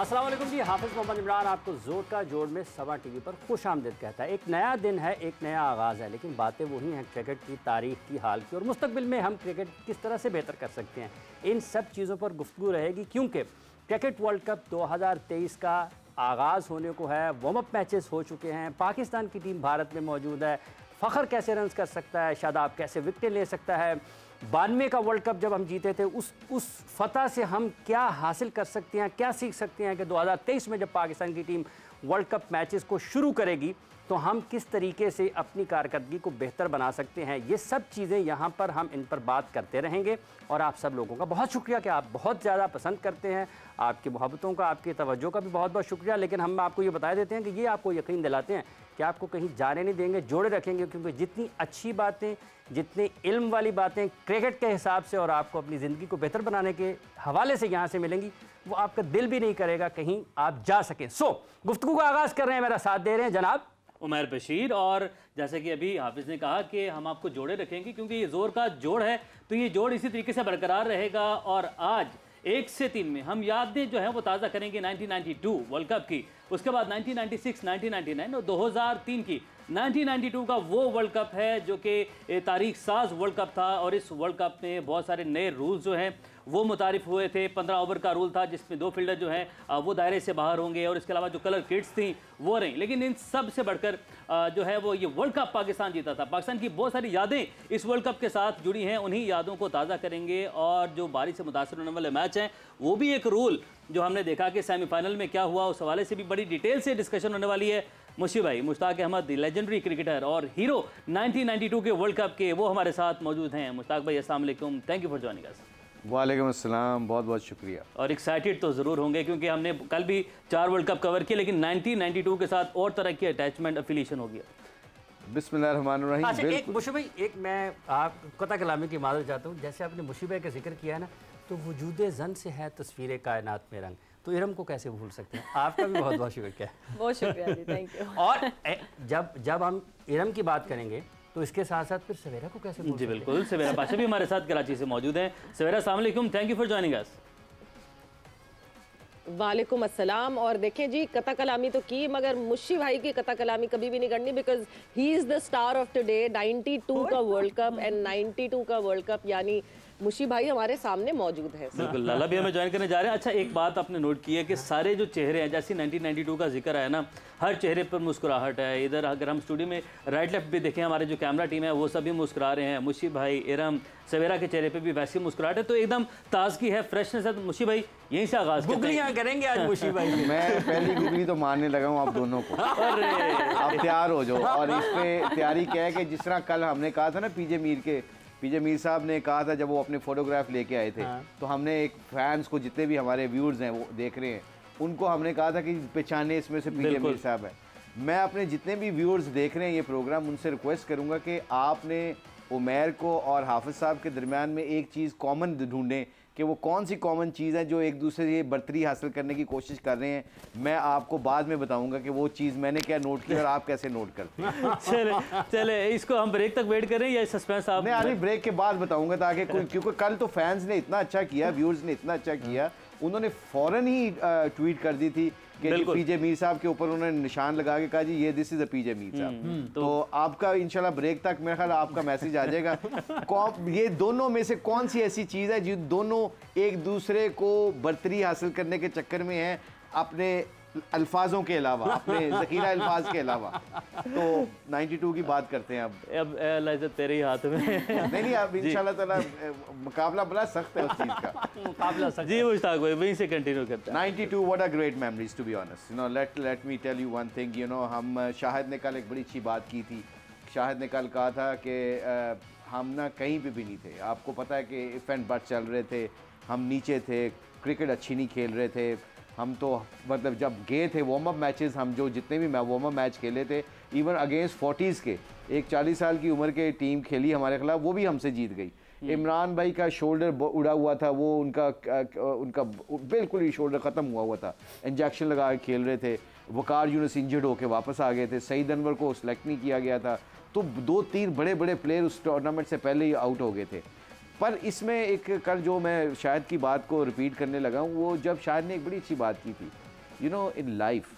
अस्सलाम वालेकुम जी। हाफिज़ मोहम्मद इमरान आपको जोर का जोड़ में सवा टीवी पर खुश आमदीद कहता है। एक नया दिन है, एक नया आगाज़ है, लेकिन बातें वही हैं क्रिकेट की, तारीख की, हाल की और मुस्तकबिल में हम क्रिकेट किस तरह से बेहतर कर सकते हैं। इन सब चीज़ों पर गुफ्तगू रहेगी, क्योंकि क्रिकेट वर्ल्ड कप 2023 का आगाज़ होने को है। वार्म अप मैचेस हो चुके हैं, पाकिस्तान की टीम भारत में मौजूद है। फ़ख्र कैसे रन कर सकता है, शादाब कैसे विकेटें ले सकता है, 92 का वर्ल्ड कप जब हम जीते थे उस फतह से हम क्या हासिल कर सकते हैं, क्या सीख सकते हैं कि 2023 में जब पाकिस्तान की टीम वर्ल्ड कप मैचेस को शुरू करेगी तो हम किस तरीके से अपनी कारकर्दगी को बेहतर बना सकते हैं। ये सब चीज़ें यहाँ पर हम इन पर बात करते रहेंगे। और आप सब लोगों का बहुत शुक्रिया कि आप बहुत ज़्यादा पसंद करते हैं। आपकी मोहब्बतों का, आपकी तवज्जो का भी बहुत बहुत शुक्रिया। लेकिन हम आपको ये बता देते हैं कि ये आपको यकीन दिलाते हैं कि आपको कहीं जाने नहीं देंगे, जोड़े रखेंगे, क्योंकि जितनी अच्छी बातें, जितनी इल्म वाली बातें क्रिकेट के हिसाब से और आपको अपनी ज़िंदगी को बेहतर बनाने के हवाले से यहाँ से मिलेंगी, वो आपका दिल भी नहीं करेगा कहीं आप जा सकें। गुफ्तगू का आगाज़ कर रहे हैं, मेरा साथ दे रहे हैं जनाब उमर बशीर। और जैसे कि अभी हाफिज़ ने कहा कि हम आपको जोड़े रखेंगे, क्योंकि ये जोर का जोड़ है, तो ये जोड़ इसी तरीके से बरकरार रहेगा। और आज 1 से 3 में हम यादें जो है वो ताज़ा करेंगे 1992 वर्ल्ड कप की, उसके बाद 1996, 1999 और 2003 की। 1992 का वो वर्ल्ड कप है जो कि तारीख साज वर्ल्ड कप था। और इस वर्ल्ड कप में बहुत सारे नए रूल्स जो हैं वो मुतारिफ हुए थे। 15 ओवर का रूल था जिसमें 2 फील्डर जो हैं वो दायरे से बाहर होंगे, और इसके अलावा जो कलर किट्स थी वो रहीं। लेकिन इन सब से बढ़कर जो है वो ये वर्ल्ड कप पाकिस्तान जीता था। पाकिस्तान की बहुत सारी यादें इस वर्ल्ड कप के साथ जुड़ी हैं, उन्हीं यादों को ताज़ा करेंगे। और जो बारिश से मुतासर होने वाले मैच हैं वो भी एक रूल जो हमने देखा कि सेमीफाइनल में क्या हुआ, उस हवाले से भी बड़ी डिटेल से डिस्कशन होने वाली है। मुशी भाई, मुश्ताक अहमद, लेजेंडरी क्रिकेटर और हीरो 1992 के वर्ल्ड कप के, वो हमारे साथ मौजूद हैं। मुश्ताक भाई, अस्सलाम वालेकुम, thank you for joining us. वालेकुम अस्सलाम, बहुत बहुत शुक्रिया। और एक्साइटेड तो ज़रूर होंगे क्योंकि हमने कल भी 4 वर्ल्ड कप कवर किए, लेकिन 1992 के साथ और तरह की अटैचमेंट, अफिलिएशन हो गया। बिस्मिल्लाहिर्रहमानिर्रहीम। अच्छा, एक मुशी भाई, एक मैं आप कता कलामी की मादर चाहता हूँ। जैसे आपने मुशी भाई का जिक्र किया है ना, तो वजूद जन से है तस्वीर कायनात में रंग, तो इरम को कैसे भूल सकते हैं। आपका भी बहुत बहुत शुक्रिया। बहुत शुक्रिया जी, थैंक यू। और जब हम इरम की बात करेंगे तो इसके साथ साथ फिर सवेरा को कैसे भूल जी सकते हैं? बिल्कुल, सवेरा पाशा भी हमारे साथ कराची से मौजूद हैं। सवेरा, अस्सलाम वालेकुम, thank you for joining us. वालेकुम अस्सलाम। और देखें जी, कता कलामी तो की, मगर मुशी भाई की कता कलामी कभी भी नहीं करनी, because he is the star of today. 92 का वर्ल्ड कप एंड 92 का वर्ल्ड कप, यानी मुशी भाई हमारे सामने मौजूद है। बिल्कुल, लाला भी हमें ज्वाइन करने जा रहे हैं। अच्छा, एक बात आपने नोट की है कि सारे जो चेहरे हैं, जैसे 1992 का जिक्र आया ना, हर चेहरे पर मुस्कुराहट है। इधर अगर हम स्टूडियो में राइट लेफ्ट भी देखें, हमारे जो कैमरा टीम है वो सभी मुस्कुरा रहे हैं। मुशी भाई, इरम, सवेरा के चेहरे पे भी वैसी मुस्कुराहट है, तो एकदम ताजगी है, फ्रेशनेस है। तो मुशी भाई, यहीं से आगाज गुगलियां करेंगे आज मुशी भाई। मैं पहली गुगली तो मारने लगा हूँ आप दोनों को। आप तैयार हो जाओ। और इस पे तैयारी क्या है कि जिस तरह कल हमने कहा था ना, पीजे मीर साहब ने कहा था जब वो अपने फोटोग्राफ लेके आए थे, तो हमने एक फैंस को, जितने भी हमारे व्यूअर्स हैं वो देख रहे हैं, उनको हमने कहा था कि पहचाने इसमें से पीजे मीर साहब है। मैं अपने जितने भी व्यूअर्स देख रहे हैं ये प्रोग्राम, उनसे रिक्वेस्ट करूंगा कि आपने उमैर को और हाफिज़ साहब के दरमियान में एक चीज़ कॉमन ढूंढें कि वो कौन सी कॉमन चीज़ है जो एक दूसरे से बर्तरी हासिल करने की कोशिश कर रहे हैं। मैं आपको बाद में बताऊंगा कि वो चीज़ मैंने क्या नोट की और आप कैसे नोट करते हैं। चले इसको हम ब्रेक तक वेट करें या सस्पेंस आप? मैं अभी ब्रेक के बाद बताऊंगा, ताकि क्योंकि कल तो फैंस ने इतना अच्छा किया, व्यूअर्स ने इतना अच्छा किया, उन्होंने फ़ौरन ही ट्वीट कर दी थी कि पीजे मीर साहब के ऊपर उन्होंने निशान लगा के कहा जी ये दिस इज द पीजे मीर साहब। तो आपका इंशाल्लाह ब्रेक तक मेरा ख्याल आपका मैसेज आ जाएगा। ये दोनों में से कौन सी ऐसी चीज़ है जो दोनों एक दूसरे को बर्तरी हासिल करने के चक्कर में है, अपने अल्फाजों के अलावा, अपने ज़ख़ीरा अल्फाज के अलावा। तो 92 की बात करते हैं अब तेरे ही हाथ में। नहीं, अब इंशाल्लाह ताला मुकाबला बड़ा सख्त है उस चीज़ का। मुकाबला सख्त। जी मुश्ताक भाई, वहीं से कंटिन्यू करते हैं। 92 what a great memories to be honest. You know, let me tell you one thing. You know, हम शाहिद ने कल एक बड़ी अच्छी बात की थी। शाहिद ने कल कहा था कि हम ना कहीं पे भी नहीं थे। आपको पता है कि इवेंट बट चल रहे थे, हम नीचे थे, क्रिकेट अच्छी नहीं खेल रहे थे। हम तो मतलब जब गए थे वार्म अप मैचेस, हम जो जितने भी वार्म अप मैच खेले थे, इवन अगेंस्ट 40s के, एक 40 साल की उम्र के टीम खेली हमारे खिलाफ, वो भी हमसे जीत गई। इमरान भाई का शोल्डर उड़ा हुआ था, वो उनका बिल्कुल ही शोल्डर ख़त्म हुआ था, इंजेक्शन लगा के खेल रहे थे। वकार यूनुस इंजर्ड होकर वापस आ गए थे। सईद अनवर को सेलेक्ट नहीं किया गया था। तो 2-3 बड़े बड़े प्लेयर उस टूर्नामेंट से पहले ही आउट हो गए थे। पर इसमें एक कल जो मैं शाहिद की बात को रिपीट करने लगा हूँ, वो जब शाहिद ने एक बड़ी अच्छी बात की थी you know in life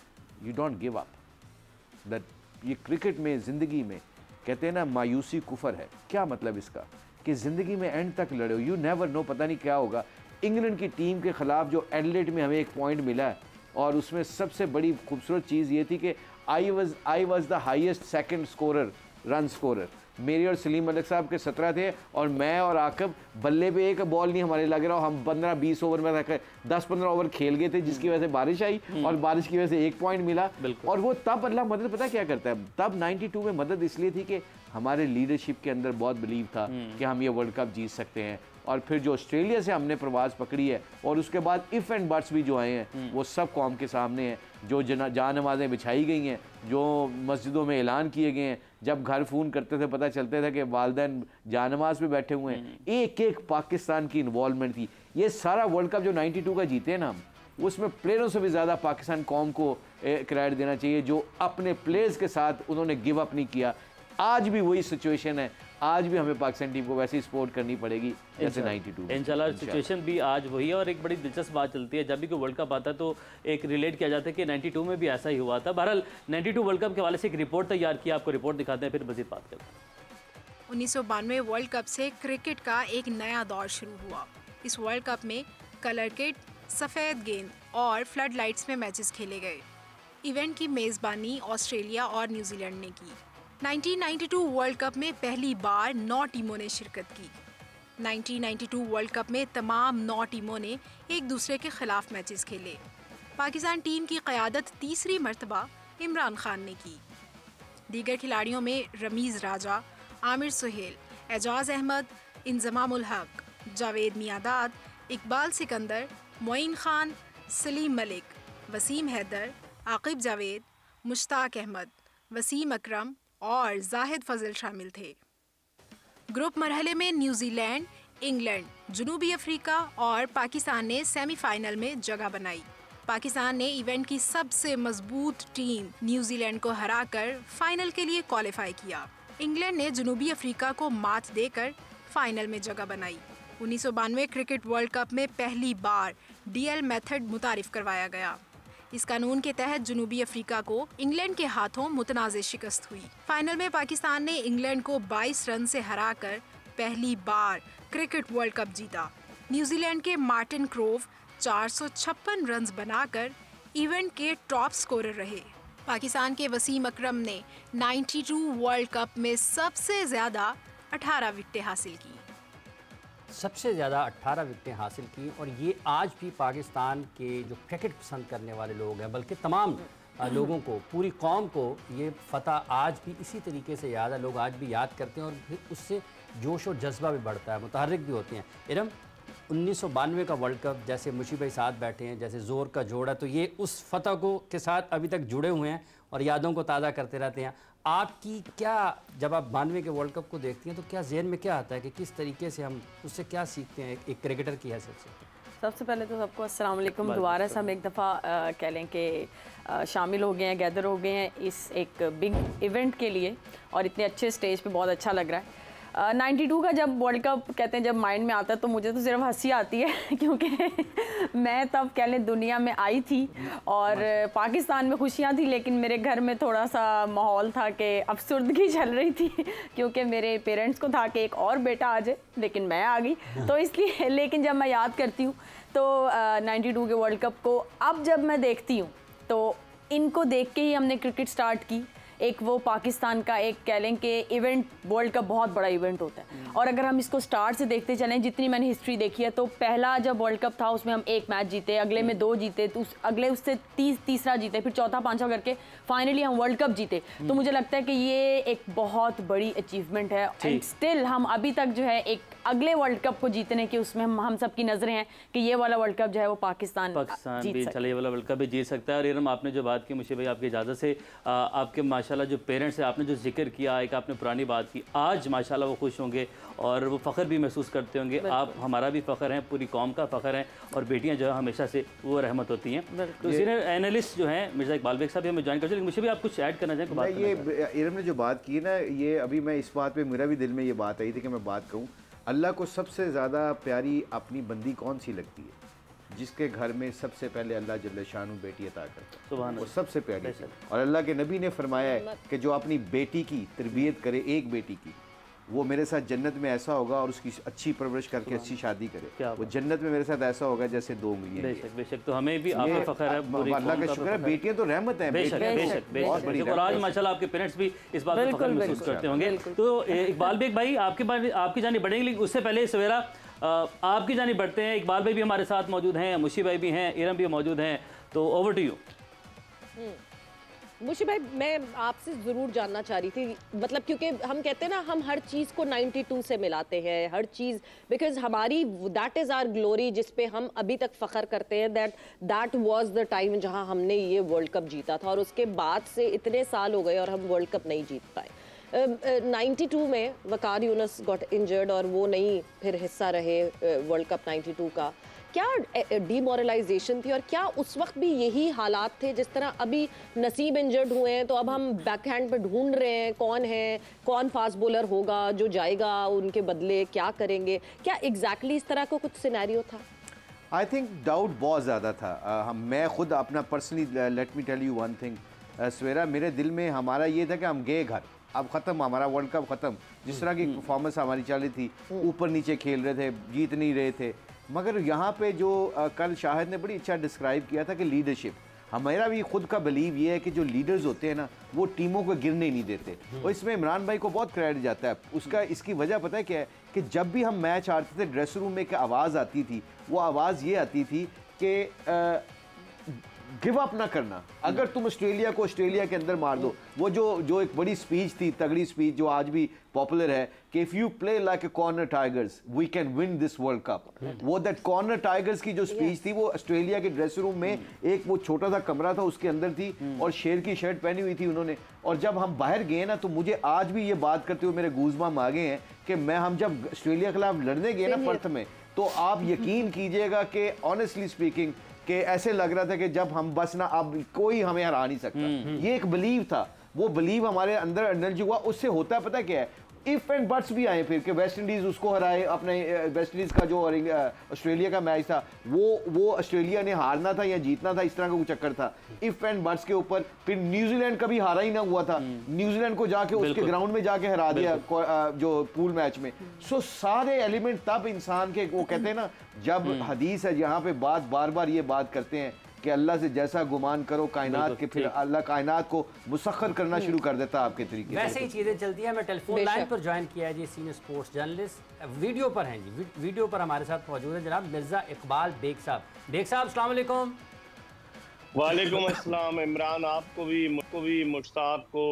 you don't give up, that ये क्रिकेट में, ज़िंदगी में कहते हैं ना मायूसी कुफर है। क्या मतलब इसका कि ज़िंदगी में एंड तक लड़ो, यू नेवर नो, पता नहीं क्या होगा। इंग्लैंड की टीम के ख़िलाफ़ जो एडिलेड में हमें एक पॉइंट मिला है, और उसमें सबसे बड़ी खूबसूरत चीज़ ये थी कि I was the highest second scorer, run scorer. मेरी और सलीम मलिक साहब के 17 थे, और मैं और आकब बल्ले पे एक बॉल नहीं हमारे लग रहा, हम 15-20 ओवर में 10-15 ओवर खेल गए थे, जिसकी वजह से बारिश आई और बारिश की वजह से एक पॉइंट मिला। और वो तब अल्लाह मदद पता क्या करता है, तब 92 में मदद इसलिए थी कि हमारे लीडरशिप के अंदर बहुत बिलीव था कि हम ये वर्ल्ड कप जीत सकते हैं। और फिर जो ऑस्ट्रेलिया से हमने प्रवास पकड़ी है, और उसके बाद इफ़ एंड बट्स भी जो आए हैं वो सब कौम के सामने हैं। जो जान नमाज़ें बिछाई गई हैं, जो मस्जिदों में ऐलान किए गए हैं, जब घर फ़ोन करते थे पता चलता था कि वालिदैन जान नमाज पे बैठे हुए हैं, एक एक पाकिस्तान की इन्वॉल्वमेंट थी। ये सारा वर्ल्ड कप जो 92 का जीते ना हम, उसमें प्लेयरों से भी ज़्यादा पाकिस्तान कौम को क्रेडिट देना चाहिए, जो अपने प्लेयर्स के साथ उन्होंने गिव अप नहीं किया। आज भी वही सिचुएशन है, आज भी हमें पाकिस्तान टीम को वैसे ही सपोर्ट करनी पड़ेगी जैसे 92। इंशाल्लाह सिचुएशन भी आज वही है। और एक बड़ी दिलचस्प बात चलती है, जब भी कोई वर्ल्ड कप आता है तो एक रिलेट किया जाता है कि 92 में भी ऐसा ही हुआ था। बहरहाल 92 वर्ल्ड कप के हवाले से एक रिपोर्ट तैयार की, आपको रिपोर्ट दिखाते हैं, फिर मज़ीद बात करते हैं। 1992 वर्ल्ड कप से क्रिकेट का एक नया दौर शुरू हुआ। इस वर्ल्ड कप में कलर किट, सफ़ेद गेंद और फ्लड लाइट्स में मैचेस खेले गए। इवेंट की मेज़बानी ऑस्ट्रेलिया और न्यूजीलैंड ने की। 1992 वर्ल्ड कप में पहली बार 9 टीमों ने शिरकत की। 1992 वर्ल्ड कप में तमाम 9 टीमों ने एक दूसरे के खिलाफ मैचेस खेले। पाकिस्तान टीम की क़यादत तीसरी मर्तबा इमरान खान ने की। दीगर खिलाड़ियों में रमीज़ राजा, आमिर सुहेल, एजाज़ अहमद, इंज़माम उल हक, जावेद मियादाद, इकबाल सिकंदर, मोइन खान, सलीम मलिक, वसीम हैदर, आकिब जावेद, मुश्ताक अहमद, वसीम अकरम और जाहिद फजल शामिल थे। ग्रुप मरहले में न्यूजीलैंड, इंग्लैंड, जनूबी अफ्रीका और पाकिस्तान ने सेमीफाइनल में जगह बनाई। पाकिस्तान ने इवेंट की सबसे मजबूत टीम न्यूजीलैंड को हराकर फाइनल के लिए क्वालिफाई किया। इंग्लैंड ने जनूबी अफ्रीका को मात देकर फाइनल में जगह बनाई। 1992 क्रिकेट वर्ल्ड कप में पहली बार डीएल मेथड मुतारिफ करवाया गया। इस कानून के तहत जनूबी अफ्रीका को इंग्लैंड के हाथों मुतनाज़ शिकस्त हुई। फाइनल में पाकिस्तान ने इंग्लैंड को 22 रन से हराकर पहली बार क्रिकेट वर्ल्ड कप जीता। न्यूजीलैंड के मार्टिन क्रोव 456 रन बनाकर इवेंट के टॉप स्कोरर रहे। पाकिस्तान के वसीम अकरम ने 92 वर्ल्ड कप में सबसे ज़्यादा 18 विकेटें हासिल की। सबसे ज़्यादा 18 विकेटें हासिल की, और ये आज भी पाकिस्तान के जो क्रिकेट पसंद करने वाले लोग हैं, बल्कि तमाम लोगों को, पूरी कौम को ये फ़तह आज भी इसी तरीके से याद है। लोग आज भी याद करते हैं और फिर उससे जोश और जज्बा भी बढ़ता है, मुतहर्रिक भी होते हैं। इरम, 1992 का वर्ल्ड कप, जैसे मुशी भाई साथ बैठे हैं, जैसे ज़ोर का जोड़ा, तो ये उस फ़तह को के साथ अभी तक जुड़े हुए हैं और यादों को ताज़ा करते रहते हैं। आपकी क्या, जब आप 92 के वर्ल्ड कप को देखती हैं तो क्या ज़हन में क्या आता है कि किस तरीके से हम उससे क्या सीखते हैं एक क्रिकेटर की हैसियत से? सबसे पहले तो सबको अस्सलाम वालेकुम। दोबारा से हम एक दफ़ा कह लें कि शामिल हो गए हैं, गैदर हो गए हैं इस एक बिग इवेंट के लिए, और इतने अच्छे स्टेज पे बहुत अच्छा लग रहा है। 92 का जब वर्ल्ड कप कहते हैं, जब माइंड में आता है तो मुझे तो सिर्फ हंसी आती है क्योंकि मैं तब कह लें दुनिया में आई थी और पाकिस्तान में खुशियाँ थी, लेकिन मेरे घर में थोड़ा सा माहौल था कि अफसुर्दगी चल रही थी क्योंकि मेरे पेरेंट्स को था कि एक और बेटा आ जाए, लेकिन मैं आ गई। तो इसलिए, लेकिन जब मैं याद करती हूँ तो 92 के वर्ल्ड कप को अब जब मैं देखती हूँ तो इनको देख के ही हमने क्रिकेट स्टार्ट की। एक वो पाकिस्तान का एक कह लें कि इवेंट, वर्ल्ड कप बहुत बड़ा इवेंट होता है, और अगर हम इसको स्टार्ट से देखते चलें, जितनी मैंने हिस्ट्री देखी है, तो पहला जब वर्ल्ड कप था उसमें हम 1 मैच जीते, अगले में 2 जीते, तो अगले उससे तीसरा जीते, फिर चौथा पांचवा करके फाइनली हम वर्ल्ड कप जीते। तो मुझे लगता है कि ये एक बहुत बड़ी अचीवमेंट है, एंड स्टिल हम अभी तक जो है एक अगले वर्ल्ड कप को जीतने की उसमें हम सब की नजरें हैं कि ये वाला वर्ल्ड कप जो है वो पाकिस्तान भी चले, ये वाला वर्ल्ड कप भी जीत सकता है। और इरम, आपने जो बात की, मुझे भाई आपकी इजाज़त से, आपके माशाल्लाह जो पेरेंट्स हैं, आपने जो जिक्र किया, एक आपने पुरानी बात की, आज माशाल्लाह वो खुश होंगे और वो फ़ख्र भी महसूस करते होंगे। आप हमारा भी फ़ख्र हैं, पूरी कौम का फ़ख्र है, और बेटियां जो है हमेशा से वो रहमत होती हैं। तो सीनियर एनालिस्ट जो हैं मिर्ज़ा इकबाल बेग साहब हमें ज्वाइन कर, लेकिन मुझे भी आप कुछ ऐड करना चाहें? ये इरम ने जो बात की ना, ये अभी मैं इस बात पर, मेरा भी दिल में ये बात आई थी कि मैं बात कहूँ, अल्लाह को सबसे ज़्यादा प्यारी अपनी बंदी कौन सी लगती है? जिसके घर में सबसे पहले अल्लाह जल्ल शानु बेटी अता करता सुभान है, वो अल्लाह। सबसे पहले थी। और अल्लाह के नबी ने फरमाया है कि जो अपनी बेटी की तरबियत करे, एक बेटी की, वो मेरे साथ जन्नत में ऐसा होगा, और उसकी अच्छी परवरिश करके अच्छी शादी करे, वो जन्नत में मेरे साथ ऐसा होगा जैसे 2 उंगलियां। बेशक बेशक, तो हमें भी आप पे फख्र है, पूरी अल्लाह का कौम शुक्र है, बेटियां तो रहमत है। बेशक बेशक बेशक। और आज माशाल्लाह आपके पेरेंट्स भी इस बात पर फख्र महसूस करते होंगे। तो इकबाल बेग भाई आपकी जानिब बढ़ेंगे, लेकिन उससे पहले सवेरा आपकी जानिब बढ़ते हैं। इकबाल भाई भी हमारे साथ मौजूद हैं, मुशी भाई भी हैं, इरम भी मौजूद हैं, तो ओवर टू यू। मुशी भाई, मैं आपसे ज़रूर जानना चाह रही थी, मतलब क्योंकि हम कहते हैं ना, हम हर चीज़ को 92 से मिलाते हैं, हर चीज़, बिकॉज हमारी दैट इज़ आवर ग्लोरी, जिस पे हम अभी तक फ़ख्र करते हैं, दैट वाज द टाइम जहां हमने ये वर्ल्ड कप जीता था, और उसके बाद से इतने साल हो गए और हम वर्ल्ड कप नहीं जीत पाए। 92 में वकार यूनुस गॉट इंजर्ड और वो नहीं फिर हिस्सा रहे वर्ल्ड कप 92 का। क्या डीमोरलाइजेशन थी, और क्या उस वक्त भी यही हालात थे जिस तरह अभी नसीब इंजर्ड हुए हैं, तो अब हम बैकहैंड पे ढूंढ रहे हैं कौन फास्ट बॉलर होगा जो जाएगा उनके बदले, क्या करेंगे? क्या एग्जैक्टली इस तरह का कुछ सिनेरियो था? आई थिंक डाउट बहुत ज़्यादा था। मैं खुद अपना personally, let me tell you one thing Savera, मेरे दिल में हमारा ये था कि हम गए घर, अब ख़त्म, हमारा वर्ल्ड कप ख़त्म। जिस तरह की परफॉर्मेंस हमारी चल रही थी, ऊपर नीचे खेल रहे थे, जीत नहीं रहे थे, मगर यहाँ पे जो कल शाहिद ने बड़ी अच्छा डिस्क्राइब किया था कि लीडरशिप, हमारा भी खुद का बिलीव ये है कि जो लीडर्स होते हैं ना, वो टीमों को गिरने नहीं देते। और इसमें इमरान भाई को बहुत क्रेडिट जाता है। इसकी वजह पता है क्या है कि जब भी हम मैच हारते थे, ड्रेसिंग रूम में एक आवाज़ आती थी, वो आवाज़ ये आती थी कि गिव अप ना करना। अगर तुम ऑस्ट्रेलिया को ऑस्ट्रेलिया के अंदर मार दो, वो जो एक बड़ी स्पीच थी, तगड़ी स्पीच जो आज भी पॉपुलर है कि if you play like a corner tigers we can win this world cup, वो दैट कॉर्नर टाइगर्स की जो स्पीच थी, वो ऑस्ट्रेलिया के ड्रेसिंग रूम में एक वो छोटा सा कमरा था, उसके अंदर थी, और शेर की शर्ट पहनी हुई थी उन्होंने। और जब हम बाहर गए ना, तो मुझे आज भी ये बात करते हुए मेरे गूज़बम्प आ गए हैं कि हम जब ऑस्ट्रेलिया के खिलाफ लड़ने गए ना पर्थ में, तो आप यकीन कीजिएगा कि ऑनेस्टली स्पीकिंग कि ऐसे लग रहा था कि जब हम बस ना, अब कोई हमें हरा नहीं सकता। ये एक बिलीव था, वो बिलीव हमारे अंदर एनर्जी हुआ। उससे होता है पता क्या है, इफ एंड बट्स भी आए फिर कि वेस्ट इंडीज उसको हराए, अपने वेस्ट इंडीज का जो ऑस्ट्रेलिया का मैच था, वो ऑस्ट्रेलिया ने हारना था या जीतना था, इस तरह का कुछ चक्कर था। इफ एंड बट्स के ऊपर फिर न्यूजीलैंड कभी हारा ही ना हुआ था, न्यूजीलैंड को जाके उसके ग्राउंड में जाके हरा दिया जो पूल मैच में। सो सारे एलिमेंट तब इंसान के, वो कहते हैं ना, जब हदीस है जहाँ पे बार बार ये बात करते हैं कि अल्लाह से जैसा गुमान करो कायनात के, फिर अल्लाह कायनात को मुसख्खर करना शुरू कर देता आपके तरीके। वैसे ही चीज़ें चलती हैं। मैं टेलीफोन लाइन पर ज्वाइन किया है जी, सीनियर स्पोर्ट्स जर्नलिस्ट, वीडियो पर हैं जी, वीडियो पर हमारे साथ मौजूद है जनाब मिर्ज़ा इकबाल बेग साहब। बेग साहब अस्सलाम वालेकुम। वालेकुम अस्सलाम इमरान, आपको भी मुश्ताक को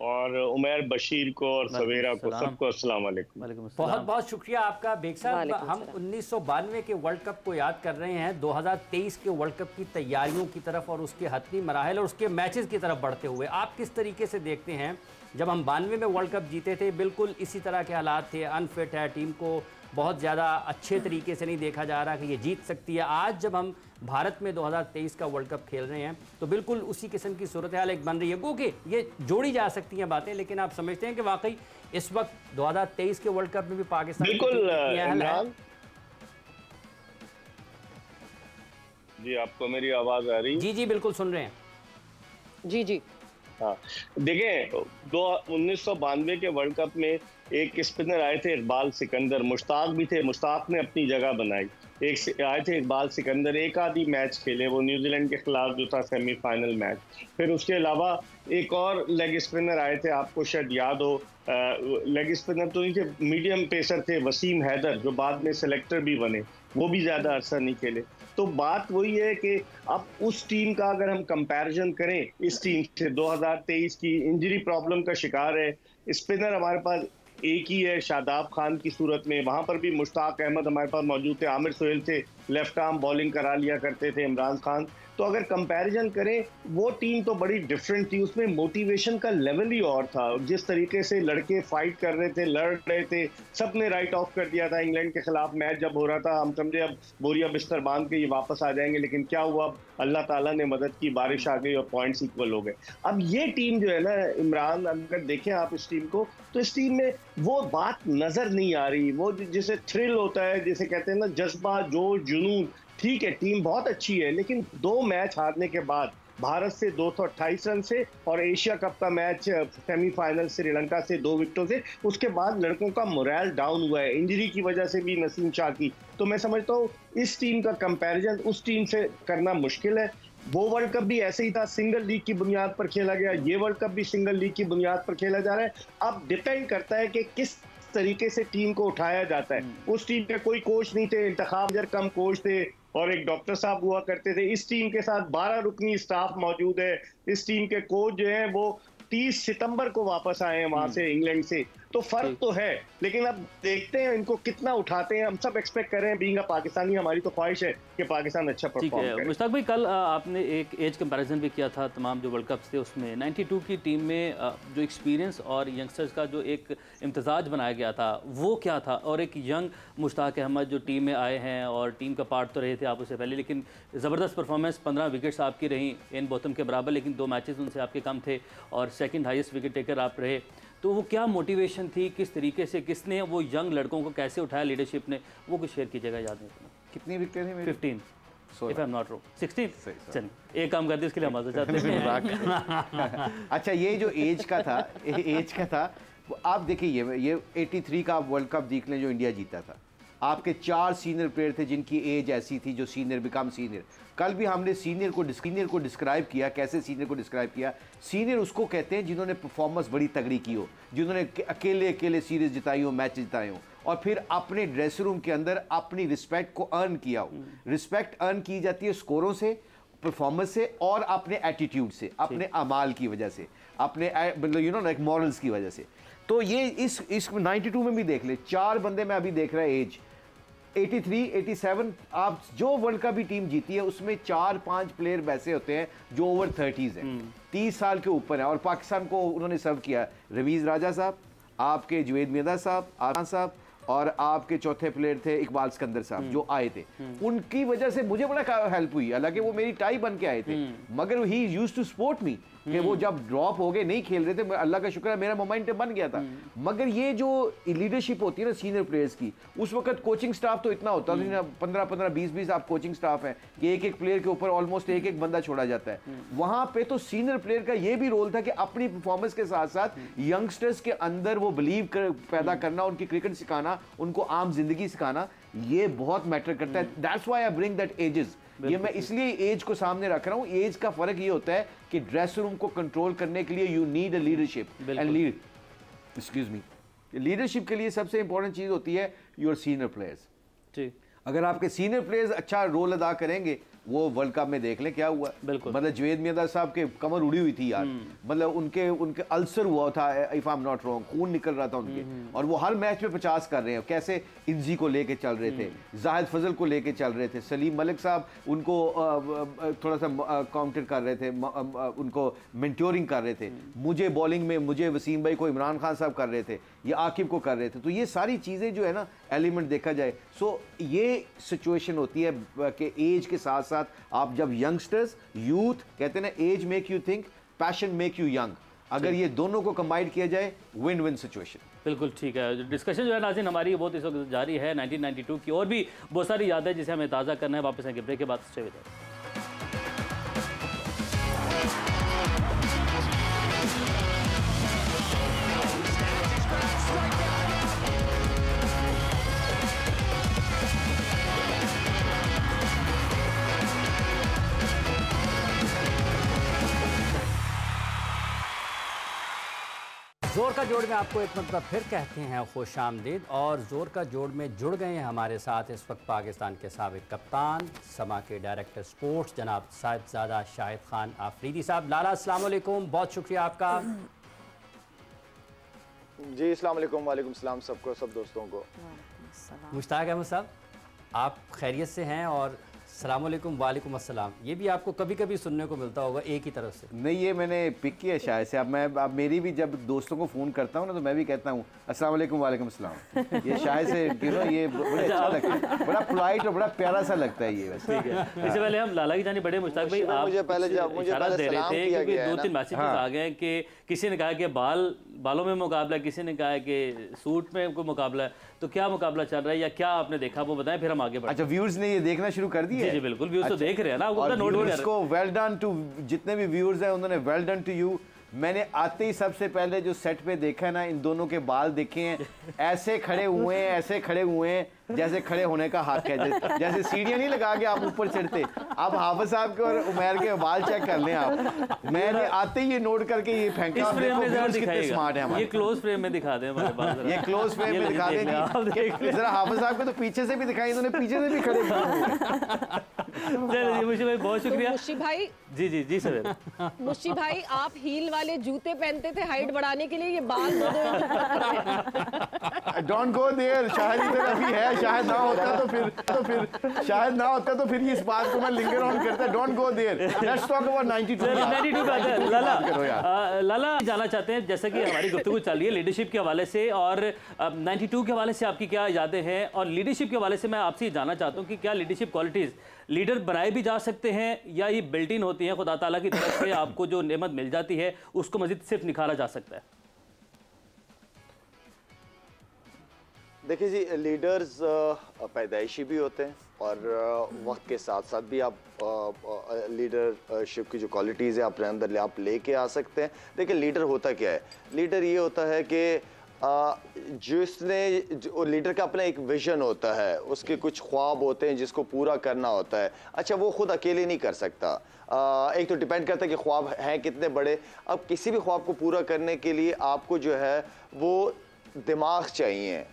और उमैर बशीर को और सवेरा को, सबको अस्सलाम वालेकुम। बहुत बहुत शुक्रिया आपका बेग साहब। हम 1992 के वर्ल्ड कप को याद कर रहे हैं, 2023 के वर्ल्ड कप की तैयारियों की तरफ और उसके हतमी मराहल और उसके मैचेस की तरफ बढ़ते हुए आप किस तरीके से देखते हैं? जब हम 92 में वर्ल्ड कप जीते थे, बिल्कुल इसी तरह के हालात थे, अनफिट है, टीम को बहुत ज़्यादा अच्छे तरीके से नहीं देखा जा रहा कि ये जीत सकती है। आज जब हम भारत में 2023 का वर्ल्ड कप खेल रहे हैं, तो बिल्कुल उसी किस्म की सूरत हाल एक बन रही है। गो कि ये जोड़ी जा सकती हैं बातें, लेकिन आप समझते हैं कि वाकई इस वक्त 2023 के वर्ल्ड कप में भी पाकिस्तान बिल्कुल जी, आपको मेरी आवाज़ आ रही? जी जी बिल्कुल सुन रहे हैं। जी जी हाँ, देखें 1992 के वर्ल्ड कप में एक स्पिनर आए थे इकबाल सिकंदर, मुश्ताक भी थे, मुश्ताक ने अपनी जगह बनाई। एक आए थे इकबाल सिकंदर, एक आधी मैच खेले, वो न्यूजीलैंड के खिलाफ जो था सेमीफाइनल मैच। फिर उसके अलावा एक और लेग स्पिनर आए थे, आपको शायद याद हो, लेग स्पिनर तो इनके मीडियम पेसर थे, वसीम हैदर, जो बाद में सेलेक्टर भी बने, वो भी ज़्यादा अरसा नहीं खेले। तो बात वही है कि अब उस टीम का अगर हम कंपैरिजन करें इस टीम से, 2023 की इंजरी प्रॉब्लम का शिकार है, स्पिनर हमारे पास एक ही है शादाब खान की सूरत में, वहाँ पर भी मुश्ताक अहमद हमारे पास मौजूद थे, आमिर सोहेल थे, लेफ्ट आर्म बॉलिंग करा लिया करते थे इमरान खान। तो अगर कंपैरिजन करें, वो टीम तो बड़ी डिफरेंट थी, उसमें मोटिवेशन का लेवल ही और था। जिस तरीके से लड़के फाइट कर रहे थे, लड़ रहे थे, सबने राइट ऑफ कर दिया था। इंग्लैंड के खिलाफ मैच जब हो रहा था, हम समझे अब बोरिया बिस्तर बांध के ये वापस आ जाएंगे, लेकिन क्या हुआ, अल्लाह ताला ने मदद की, बारिश आ गई और पॉइंट्स इक्वल हो गए। अब ये टीम जो है ना इमरान, अगर देखें आप इस टीम को, तो इस टीम में वो बात नजर नहीं आ रही, वो जिसे थ्रिल होता है, जिसे कहते हैं ना जज्बा, जो जुनून, ठीक है टीम बहुत अच्छी है, लेकिन 2 मैच हारने के बाद भारत से 228 रन से और एशिया कप का मैच सेमीफाइनल श्रीलंका से 2 विकेटों से, उसके बाद लड़कों का मोरल डाउन हुआ है इंजरी की वजह से भी, नसीम शाह की। तो मैं समझता हूँ इस टीम का कंपैरिजन उस टीम से करना मुश्किल है। वो वर्ल्ड कप भी ऐसे ही था, सिंगल लीग की बुनियाद पर खेला गया, ये वर्ल्ड कप भी सिंगल लीग की बुनियाद पर खेला जा रहा है। अब डिपेंड करता है कि किस तरीके से टीम को उठाया जाता है। उस टीम के कोई कोच नहीं थे, इंतखाब कम कोच थे और एक डॉक्टर साहब हुआ करते थे। इस टीम के साथ 12 रुकनी स्टाफ मौजूद है। इस टीम के कोच जो हैं वो 30 सितंबर को वापस आए हैं वहां से, इंग्लैंड से। तो फर्क तो है, लेकिन अब देखते हैं इनको कितना उठाते हैं। हम सब एक्सपेक्ट कर रहे हैं, बीइंग अ पाकिस्तानी हमारी तो ख्वाहिश है कि पाकिस्तान अच्छा परफॉर्म करे। मुश्ताक भाई, कल आपने एक एज कंपैरिजन भी किया था तमाम जो वर्ल्ड कप्स थे उसमें। 92 की टीम में जो एक्सपीरियंस और यंगस्टर्स का जो एक इम्तजाज बनाया गया था वो क्या था, और एक यंग मुश्ताक अहमद जो टीम में आए हैं और टीम का पार्ट तो रहे थे आप उससे पहले, लेकिन ज़बरदस्त परफॉर्मेंस, 15 विकेट्स आपकी रही इन बोथम के बराबर, लेकिन 2 मैचेस उनसे आपके कम थे और सेकंड हाईएस्ट विकेट टेकर आप रहे। तो वो क्या मोटिवेशन थी, किस तरीके से, किसने वो यंग लड़कों को कैसे उठाया लीडरशिप ने, वो कुछ शेयर कीजिएगा। याद नहीं कितनी विकेट है? 15 if I am not wrong. 16 चलिए एक काम करते इसके लिए हम आज़ाद चाहते हैं। अच्छा, ये जो एज का था वो आप देखिए, ये 83 का वर्ल्ड कप देख लें जो इंडिया जीता था। आपके 4 सीनियर प्लेयर थे जिनकी एज ऐसी थी, जो सीनियर बिकम सीनियर। कल भी हमने सीनियर को डिस्क्राइब किया। कैसे सीनियर को डिस्क्राइब किया? सीनियर उसको कहते हैं जिन्होंने परफॉर्मेंस बड़ी तगड़ी की हो, जिन्होंने अकेले सीरीज जिताई हो, मैच जिताए हो, और फिर अपने ड्रेसिंग रूम के अंदर अपनी रिस्पेक्ट को अर्न किया हो। रिस्पेक्ट अर्न की जाती है स्कोरों से, परफॉर्मेंस से और अपने एटीट्यूड से, अपने अमाल की वजह से, अपने मतलब लाइक मॉरल्स की वजह से। तो ये इस 92 में भी देख ले, 4 बंदे मैं अभी देख रहा है एज 83, 87। आप जो वर्ल्ड कप भी टीम जीती है उसमें 4-5 प्लेयर वैसे होते हैं जो ओवर 30s हैं, 30 साल के ऊपर है। और पाकिस्तान को उन्होंने सर्व किया, रवीज राजा साहब, आपके जुवेद मियादा साहब, आरान साहब, और आपके चौथे प्लेयर थे इकबाल सिकंदर साहब जो आए थे। उनकी वजह से मुझे बड़ा हेल्प हुई। हालांकि वो मेरी टाई बन के आए थे, मगर he used to support me कि वो जब ड्रॉप हो गए, नहीं खेल रहे थे, अल्लाह का शुक्र है मेरा मोमेंटम बन गया था। मगर ये जो लीडरशिप होती है ना सीनियर प्लेयर्स की, उस वक्त कोचिंग स्टाफ तो इतना होता था, 15-15, 20-20 आप कोचिंग स्टाफ है कि एक प्लेयर के ऊपर ऑलमोस्ट एक बंदा छोड़ा जाता है। वहां पे तो सीनियर प्लेयर का ये भी रोल था कि अपनी परफॉर्मेंस के साथ साथ यंगस्टर्स के अंदर वो बिलीव पैदा करना, उनकी क्रिकेट सिखाना, उनको आम जिंदगी सिखाना, ये बहुत मैटर करता है। That's why I bring that ages. ये मैं इसलिए एज को सामने रख रहा हूँ। एज का फर्क ये होता है कि ड्रेसिंग रूम को कंट्रोल करने के लिए you need a leadership and leadership के लिए सबसे इंपॉर्टेंट चीज होती है योर सीनियर प्लेयर्स। अगर आपके सीनियर प्लेयर्स अच्छा रोल अदा करेंगे, वो वर्ल्ड कप में देख लें क्या हुआ। मतलब जुवेद मियादा साहब के कमर उड़ी हुई थी यार, मतलब उनके अल्सर हुआ था, if I am not wrong, खून निकल रहा था उनके, और वो हर मैच में 50 कर रहे हैं। कैसे इंजी को लेके चल रहे थे, जाहिद फजल को लेके चल रहे थे, सलीम मलिक साहब उनको थोड़ा सा काउंटर कर रहे थे, उनको मेंटोरिंग कर रहे थे। मुझे बॉलिंग में मुझे वसीम भाई को इमरान खान साहब कर रहे थे, या आकिब को कर रहे थे। तो ये सारी चीज़ें जो है ना एलिमेंट देखा जाए, सो ये सिचुएशन होती है कि एज के साथ साथ आप जब यंगस्टर्स, यूथ कहते हैं ना, age make you think, passion make you young, अगर ये दोनों को कंबाइन किया जाए, विन विन सिचुएशन। बिल्कुल ठीक है। डिस्कशन जो है नाज़रीन हमारी बहुत इस वक्त जारी है 1992 की, और भी बहुत सारी यादें जिसे हमें ताज़ा करना है। वापस आएंगे ब्रेक के बाद। स्टे विद अस। जोर का जोड़ में आपको एक मतलब फिर कहते हैं खुश आमदीद। और जोर का जोड़ में जुड़ गए हैं हमारे साथ इस वक्त पाकिस्तान के साबिक कप्तान, समा के डायरेक्टर स्पोर्ट्स जनाब साहिबजादा शाहिद खान आफरीदी साहब। लाला अस्सलाम वालेकुम, बहुत शुक्रिया आपका। जी अस्सलाम वालेकुम। वालेकुम सलाम सबको, सब दोस्तों को। मुश्ताक अहमद साहब, आप खैरियत से हैं? और अस्सलाम वालेकुम, वालेकुम अस्सलाम, ये भी आपको कभी कभी सुनने को मिलता होगा एक ही तरफ से। नहीं, ये मैंने पिक किया शायद से। अब मेरी भी जब दोस्तों को फ़ोन करता हूँ ना, तो मैं भी कहता हूँ अस्सलाम वालेकुम, वालेकुम अस्सलाम। ये शायद से ये बड़ा अच्छा लगता है, बड़ा पोलाइट और बड़ा प्यारा सा लगता है ये। वैसे ठीक है। इससे पहले हम लाला की जानी बड़े मुश्ताक भाई, आप मुझे पहले दे रहे थे क्योंकि 2-3 मैसेजेस आ गए कि किसी ने कहा कि बाल बालों में मुकाबला, किसी ने कहा है कि सूट में कोई मुकाबला है, तो क्या मुकाबला चल रहा है या क्या आपने देखा वो बताएं, फिर हम आगे बढ़ें। अच्छा, व्यूअर्स ने ये देखना शुरू कर दिया? जी बिल्कुल, व्यूअर्स तो देख रहे हैं ना, वो नोट कर रहे हैं। को वेल डन टू जितने भी व्यूअर्स हैं, उन्होंने वेल डन टू यू। मैंने आते ही सबसे पहले जो सेट पे देखा है ना, इन दोनों के बाल देखे हैं, ऐसे खड़े हुए हैं, ऐसे खड़े हुए हैं जैसे खड़े होने का हक है, जैसे सीढ़ियां नहीं लगा के आप ऊपर चढ़ते। आप हाफिज साहब के और उमैर के बाल चेक कर लें आप। मैंने आते ही ये नोट करके ये फेंका। इस फ्रेम में जरा दिखाइएगा, स्मार्ट है ये क्लोज फ्रेम में दिखा दें हमारे पास, ये क्लोज फ्रेम में दिखा दें जरा। हाफिज साहब को तो पीछे से भी दिखाई, इन्होंने पीछे से भी खड़े चलिए मुशी भाई बहुत शुक्रिया। मुशी भाई जी जी जी सर। मुशी भाई आप हील वाले जूते पहनते थे हाइट बढ़ाने के लिए, ये बाल डोंट गो देयर। शायद इधर अभी है, शायद ना होता शायद ना होता तो फिर इस बात को मैं लिंगर ऑन करता। Don't go there, let's talk about 92। Lala जाना चाहते हैं, जैसा कि हमारी गुफ्तगू चल रही है लीडरशिप के हवाले से, और 92 के हवाले से आपकी क्या यादें हैं, और लीडरशिप के हवाले से मैं आपसे जानना चाहता हूँ कि क्या लीडरशिप क्वालिटीज़ लीडर बनाए भी जा सकते हैं या ये बिल्ट इन होती हैं, खुदा ताला की तरफ से आपको जो नेमत मिल जाती है उसको मजीद सिर्फ निखारा जा सकता है? देखिए जी, लीडर्स पैदाइशी भी होते हैं और वक्त के साथ साथ भी आप लीडरशिप की जो क्वालिटीज़ है अपने अंदर आप लेके आ सकते हैं। देखिए लीडर होता क्या है, लीडर ये होता है कि जो लीडर का अपना एक विजन होता है, उसके कुछ ख्वाब होते हैं जिसको पूरा करना होता है। अच्छा, वो खुद अकेले नहीं कर सकता, एक तो डिपेंड करता है कि ख्वाब हैं कितने बड़े। अब किसी भी ख्वाब को पूरा करने के लिए आपको जो है वो दिमाग चाहिए,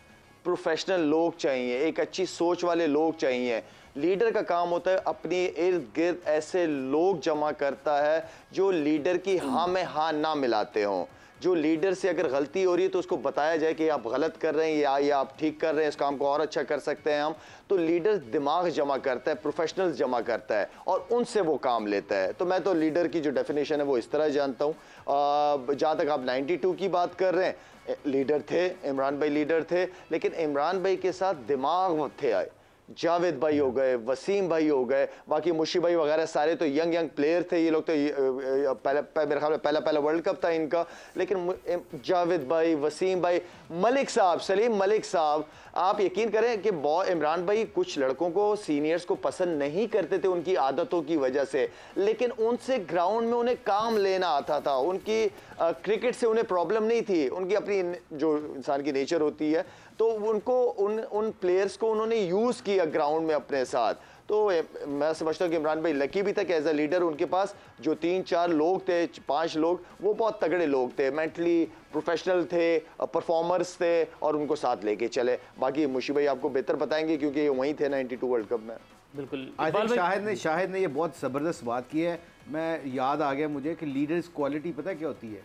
प्रोफेशनल लोग चाहिए, एक अच्छी सोच वाले लोग चाहिए। लीडर का काम होता है अपने इर्द गिर्द ऐसे लोग जमा करता है जो लीडर की हाँ में हाँ ना मिलाते हों। जो लीडर से अगर गलती हो रही है तो उसको बताया जाए कि आप गलत कर रहे हैं या आप ठीक कर रहे हैं, इस काम को और अच्छा कर सकते हैं हम। तो लीडर दिमाग जमा करता है, प्रोफेशनल्स जमा करता है और उनसे वो काम लेता है। तो मैं तो लीडर की जो डेफिनेशन है वो इस तरह जानता हूँ। जहाँ तक आप 92 की बात कर रहे हैं, लीडर थे, इमरान भाई लीडर थे, लेकिन इमरान भाई के साथ दिमाग थे आए। जावेद भाई हो गए, वसीम भाई हो गए, बाकी मुशी भाई वगैरह सारे तो यंग प्लेयर थे। ये लोग तो मेरे ख्याल में पहला वर्ल्ड कप था इनका। लेकिन जावेद भाई, वसीम भाई, मलिक साहब, सलीम मलिक साहब, आप यकीन करें कि इमरान भाई कुछ लड़कों को, सीनियर्स को पसंद नहीं करते थे उनकी आदतों की वजह से, लेकिन उनसे ग्राउंड में उन्हें काम लेना आता था। उनकी क्रिकेट से उन्हें प्रॉब्लम नहीं थी, उनकी अपनी जो इंसान की नेचर होती है, तो उनको उन प्लेयर्स को उन्होंने यूज़ किया ग्राउंड में अपने साथ। तो मैं समझता हूँ कि इमरान भाई लकी भी था कि एज अ लीडर उनके पास जो 3-4 लोग थे, 5 लोग, वो बहुत तगड़े लोग थे, मेंटली प्रोफेशनल थे, परफॉर्मर्स थे और उनको साथ लेके चले। बाकी मुशी भाई आपको बेहतर बताएंगे क्योंकि ये वहीं थे 92 वर्ल्ड कप में। बिल्कुल, आई थिंक शाहिद ने ये बहुत ज़बरदस्त बात की है। मैं याद आ गया मुझे कि लीडर्स क्वालिटी पता क्या होती है,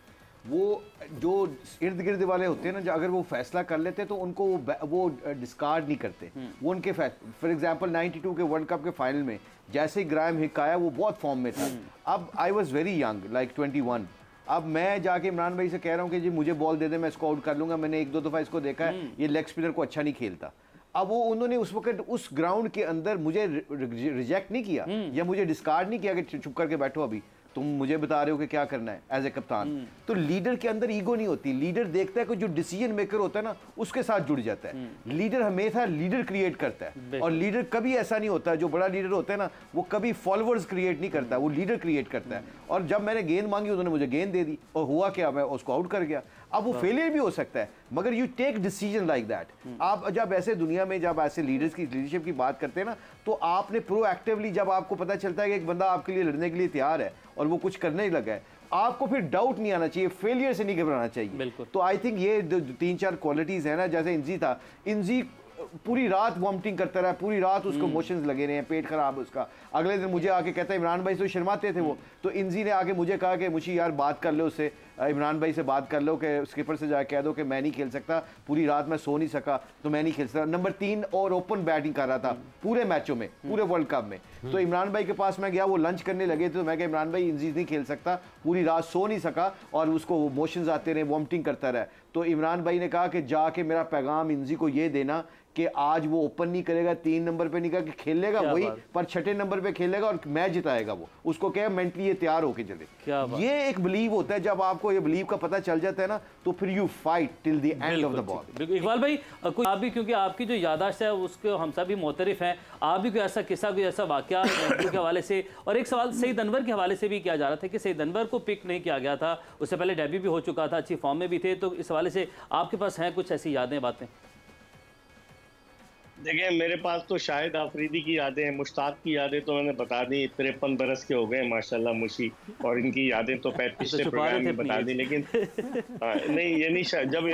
वो जो इर्द गिर्द वाले होते हैं ना, जो अगर वो फैसला कर लेते हैं तो उनको वो डिस्कार्ड नहीं करते। वो उनके फॉर एग्जांपल 92 के वर्ल्ड कप के फाइनल में जैसे ग्राहम हिक आया, वो बहुत फॉर्म में था। अब I was very young, like 21। अब मैं जाके इमरान भाई से कह रहा हूँ कि जी मुझे बॉल दे दे, मैं इसको आउट कर लूँगा। मैंने 1-2 दफ़ा इसको देखा है, ये लेग स्पिनर को अच्छा नहीं खेलता। अब वो उन्होंने उस वक्त उस ग्राउंड के अंदर मुझे रिजेक्ट नहीं किया या मुझे डिस्कार्ड नहीं किया कि चुप करके बैठो, अभी तुम मुझे बता रहे हो कि क्या करना है एज ए कप्तान। तो लीडर के अंदर ईगो नहीं होती। लीडर देखता है कि जो डिसीजन मेकर होता है ना, उसके साथ जुड़ जाता है। लीडर हमेशा लीडर क्रिएट करता है, और लीडर कभी ऐसा नहीं होता, जो बड़ा लीडर होता है ना, वो कभी फॉलोअर्स क्रिएट नहीं करता, वो लीडर क्रिएट करता है। और जब मैंने गेंद मांगी उन्होंने मुझे गेंद दे दी, और हुआ क्या, मैं उसको आउट कर गया। अब वो फेलियर भी हो सकता है, मगर you take decision like that. आप जब ऐसे दुनिया में जब ऐसे लीडर्स की लीडरशिप की बात करते हैं ना, तो आपने प्रोएक्टिवली, जब आपको पता चलता है कि एक बंदा आपके लिए लड़ने के लिए तैयार है और वो कुछ करने ही लगा है, आपको फिर डाउट नहीं आना चाहिए, फेलियर से नहीं घबराना चाहिए। तो आई थिंक ये 3-4 क्वालिटीज है ना, जैसे इंजी था, इंजी पूरी रात वॉमिटिंग करता रहा, पूरी रात उसको मोशंस लगे रहे हैं, पेट खराब उसका। अगले दिन मुझे आके कहता है, इमरान भाई तो शर्माते थे वो, तो इंजी ने आके मुझे कहा कि मुझे यार बात कर लो उससे, इमरान भाई से बात कर लो कि स्किपर से जाके कह दो कि मैं नहीं खेल सकता, पूरी रात मैं सो नहीं सका, तो मैं नहीं खेल सकता। नंबर 3 और ओपन बैटिंग कर रहा था पूरे मैचों में, पूरे वर्ल्ड कप में। तो इमरान भाई के पास मैं गया, वो लंच करने लगे थे, तो मैं कहा इमरान भाई इंजीज नहीं खेल सकता, पूरी रात सो नहीं सका और उसको मोशंस आते रहे, वॉमिटिंग करता रहा। तो इमरान भाई ने कहा कि जाके मेरा पैगाम इंजी को ये देना कि आज वो ओपन नहीं करेगा, 3 नंबर पे नहीं कहा कि खेलेगा वही, पर 6ठे नंबर पे खेलेगा और मैच जिताएगा वो, उसको क्या मेंटली ये तैयार होके चले। ये एक बिलीव होता है, जब आपको आपको ये बिलीव का पता चल जाता है ना, तो फिर you fight till the end of the ball. Iqbal भाई, कोई आप भी, क्योंकि आपकी जो याददाश्त है उसको हम सब भी मोतरिफ हैं, आप भी कोई ऐसा किस्सा, कोई ऐसा वाकया के हवाले से, और एक सवाल सईद अनवर के हवाले से भी किया जा रहा था कि सईद अनवर को पिक नहीं किया गया था, उससे पहले डेब्यू भी हो चुका था, अच्छी फॉर्म में भी थे, तो इस हवाले से आपके पास हैं कुछ ऐसी यादें, बातें? देखिए, मेरे पास तो शाहिद आफरीदी की यादें हैं, मुश्ताक की यादें तो मैंने बता दी, 53 बरस के हो गए माशाल्लाह मुशी, और इनकी यादें तो पिछले प्रोग्राम में बता दी, लेकिन नहीं ये नहीं, जब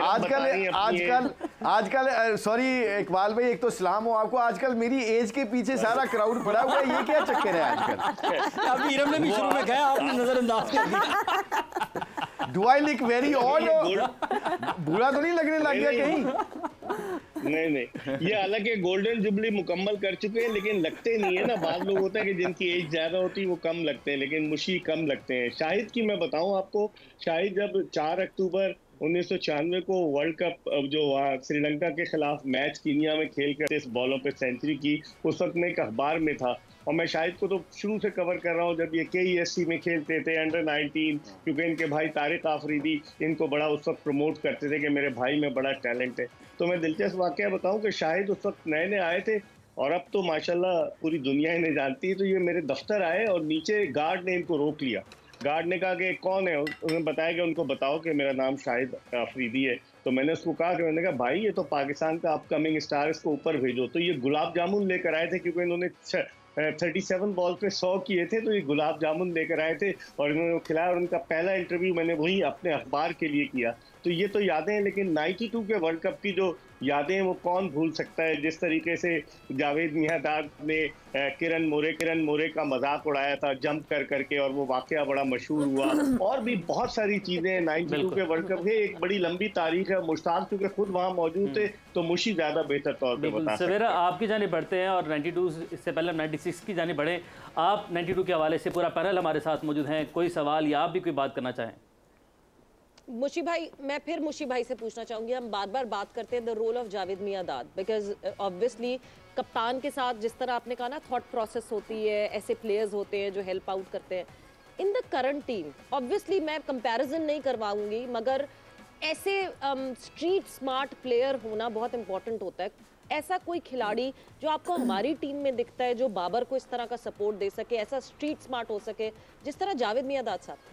आजकल सॉरी इकबाल भाई, एक तो सलाम हो आपको, आजकल मेरी एज के पीछे सारा क्राउड पड़ा हुआ है, ये क्या चक्कर है आजकल? अभी इरम ने भी शुरू में कहा, आपने नजरअंदाज कर दिया। Do I look very odd? बुरा तो नहीं लगने लग गया कहीं? नहीं, ये हालांकि गोल्डन जुबली मुकम्मल कर चुके हैं, लेकिन लगते नहीं है ना। बाद लोग होता है कि जिनकी एज ज्यादा होती है वो कम लगते हैं, लेकिन मुशी कम लगते हैं। शाहिद की मैं बताऊं आपको, शाहिद जब 4 अक्टूबर 1996 को वर्ल्ड कप जो वहाँ श्रीलंका के खिलाफ मैच कीनिया में खेल कर 30 बॉलों पे सेंचुरी की, उस वक्त मैं एक अखबार में था, और मैं शाहिद को तो शुरू से कवर कर रहा हूँ जब ये KESC में खेलते थे अंडर 19, क्योंकि इनके भाई तारिक आफरीदी इनको बड़ा उस वक्त प्रमोट करते थे कि मेरे भाई में बड़ा टैलेंट है। तो मैं दिलचस्प वाकया बताऊं कि शाहिद उस वक्त नए नए आए थे, और अब तो माशाल्लाह पूरी दुनिया इन्हें जानती है। तो ये मेरे दफ्तर आए और नीचे गार्ड ने इनको रोक लिया। गार्ड ने कहा कि कौन है, उन्होंने बताया कि उनको बताओ कि मेरा नाम शाहिद आफरीदी है। तो मैंने उसको कहा कि, मैंने कहा भाई ये तो पाकिस्तान का अपकमिंग स्टार, इसको ऊपर भेजो। तो ये गुलाब जामुन लेकर आए थे, क्योंकि इन्होंने 37 बॉल पे 100 किए थे, तो ये गुलाब जामुन लेकर आए थे और इन्होंने खिलाया, और उनका पहला इंटरव्यू मैंने वही अपने अखबार के लिए किया। तो ये तो यादें हैं, लेकिन 92 के वर्ल्ड कप की जो यादें हैं वो कौन भूल सकता है। जिस तरीके से जावेद मियांदाद ने किरण मोरे का मजाक उड़ाया था जंप कर करके, और वो वाकया बड़ा मशहूर हुआ, और भी बहुत सारी चीजें 92 के वर्ल्ड कप के एक बड़ी लंबी तारीख है। मुश्ताक क्योंकि खुद वहाँ मौजूद थे तो मुशी ज्यादा बेहतर तौर पे बता सकते हैं। सवेरा आपकी जाने बढ़ते हैं, और 92 इससे पहले 96 की जाने बढ़े। आप 92 के हवाले से, पूरा पैनल हमारे साथ मौजूद हैं, कोई सवाल या आप भी कोई बात करना चाहें? मुशी भाई, मैं फिर मुशी भाई से पूछना चाहूंगी, हम बार बार बात करते हैं the role of Javed Miandad, because obviously कप्तान के साथ जिस तरह आपने कहा ना थॉट प्रोसेस होती है, ऐसे प्लेयर्स होते हैं जो हेल्प आउट करते हैं in the current team. Obviously मैं कंपैरिजन नहीं करवाऊंगी, मगर ऐसे स्ट्रीट स्मार्ट प्लेयर होना बहुत इंपॉर्टेंट होता है। ऐसा कोई खिलाड़ी जो आपको हमारी टीम में दिखता है, जो बाबर को इस तरह का सपोर्ट दे सके, ऐसा स्ट्रीट स्मार्ट हो सके जिस तरह जावेद मियांदाद साहब।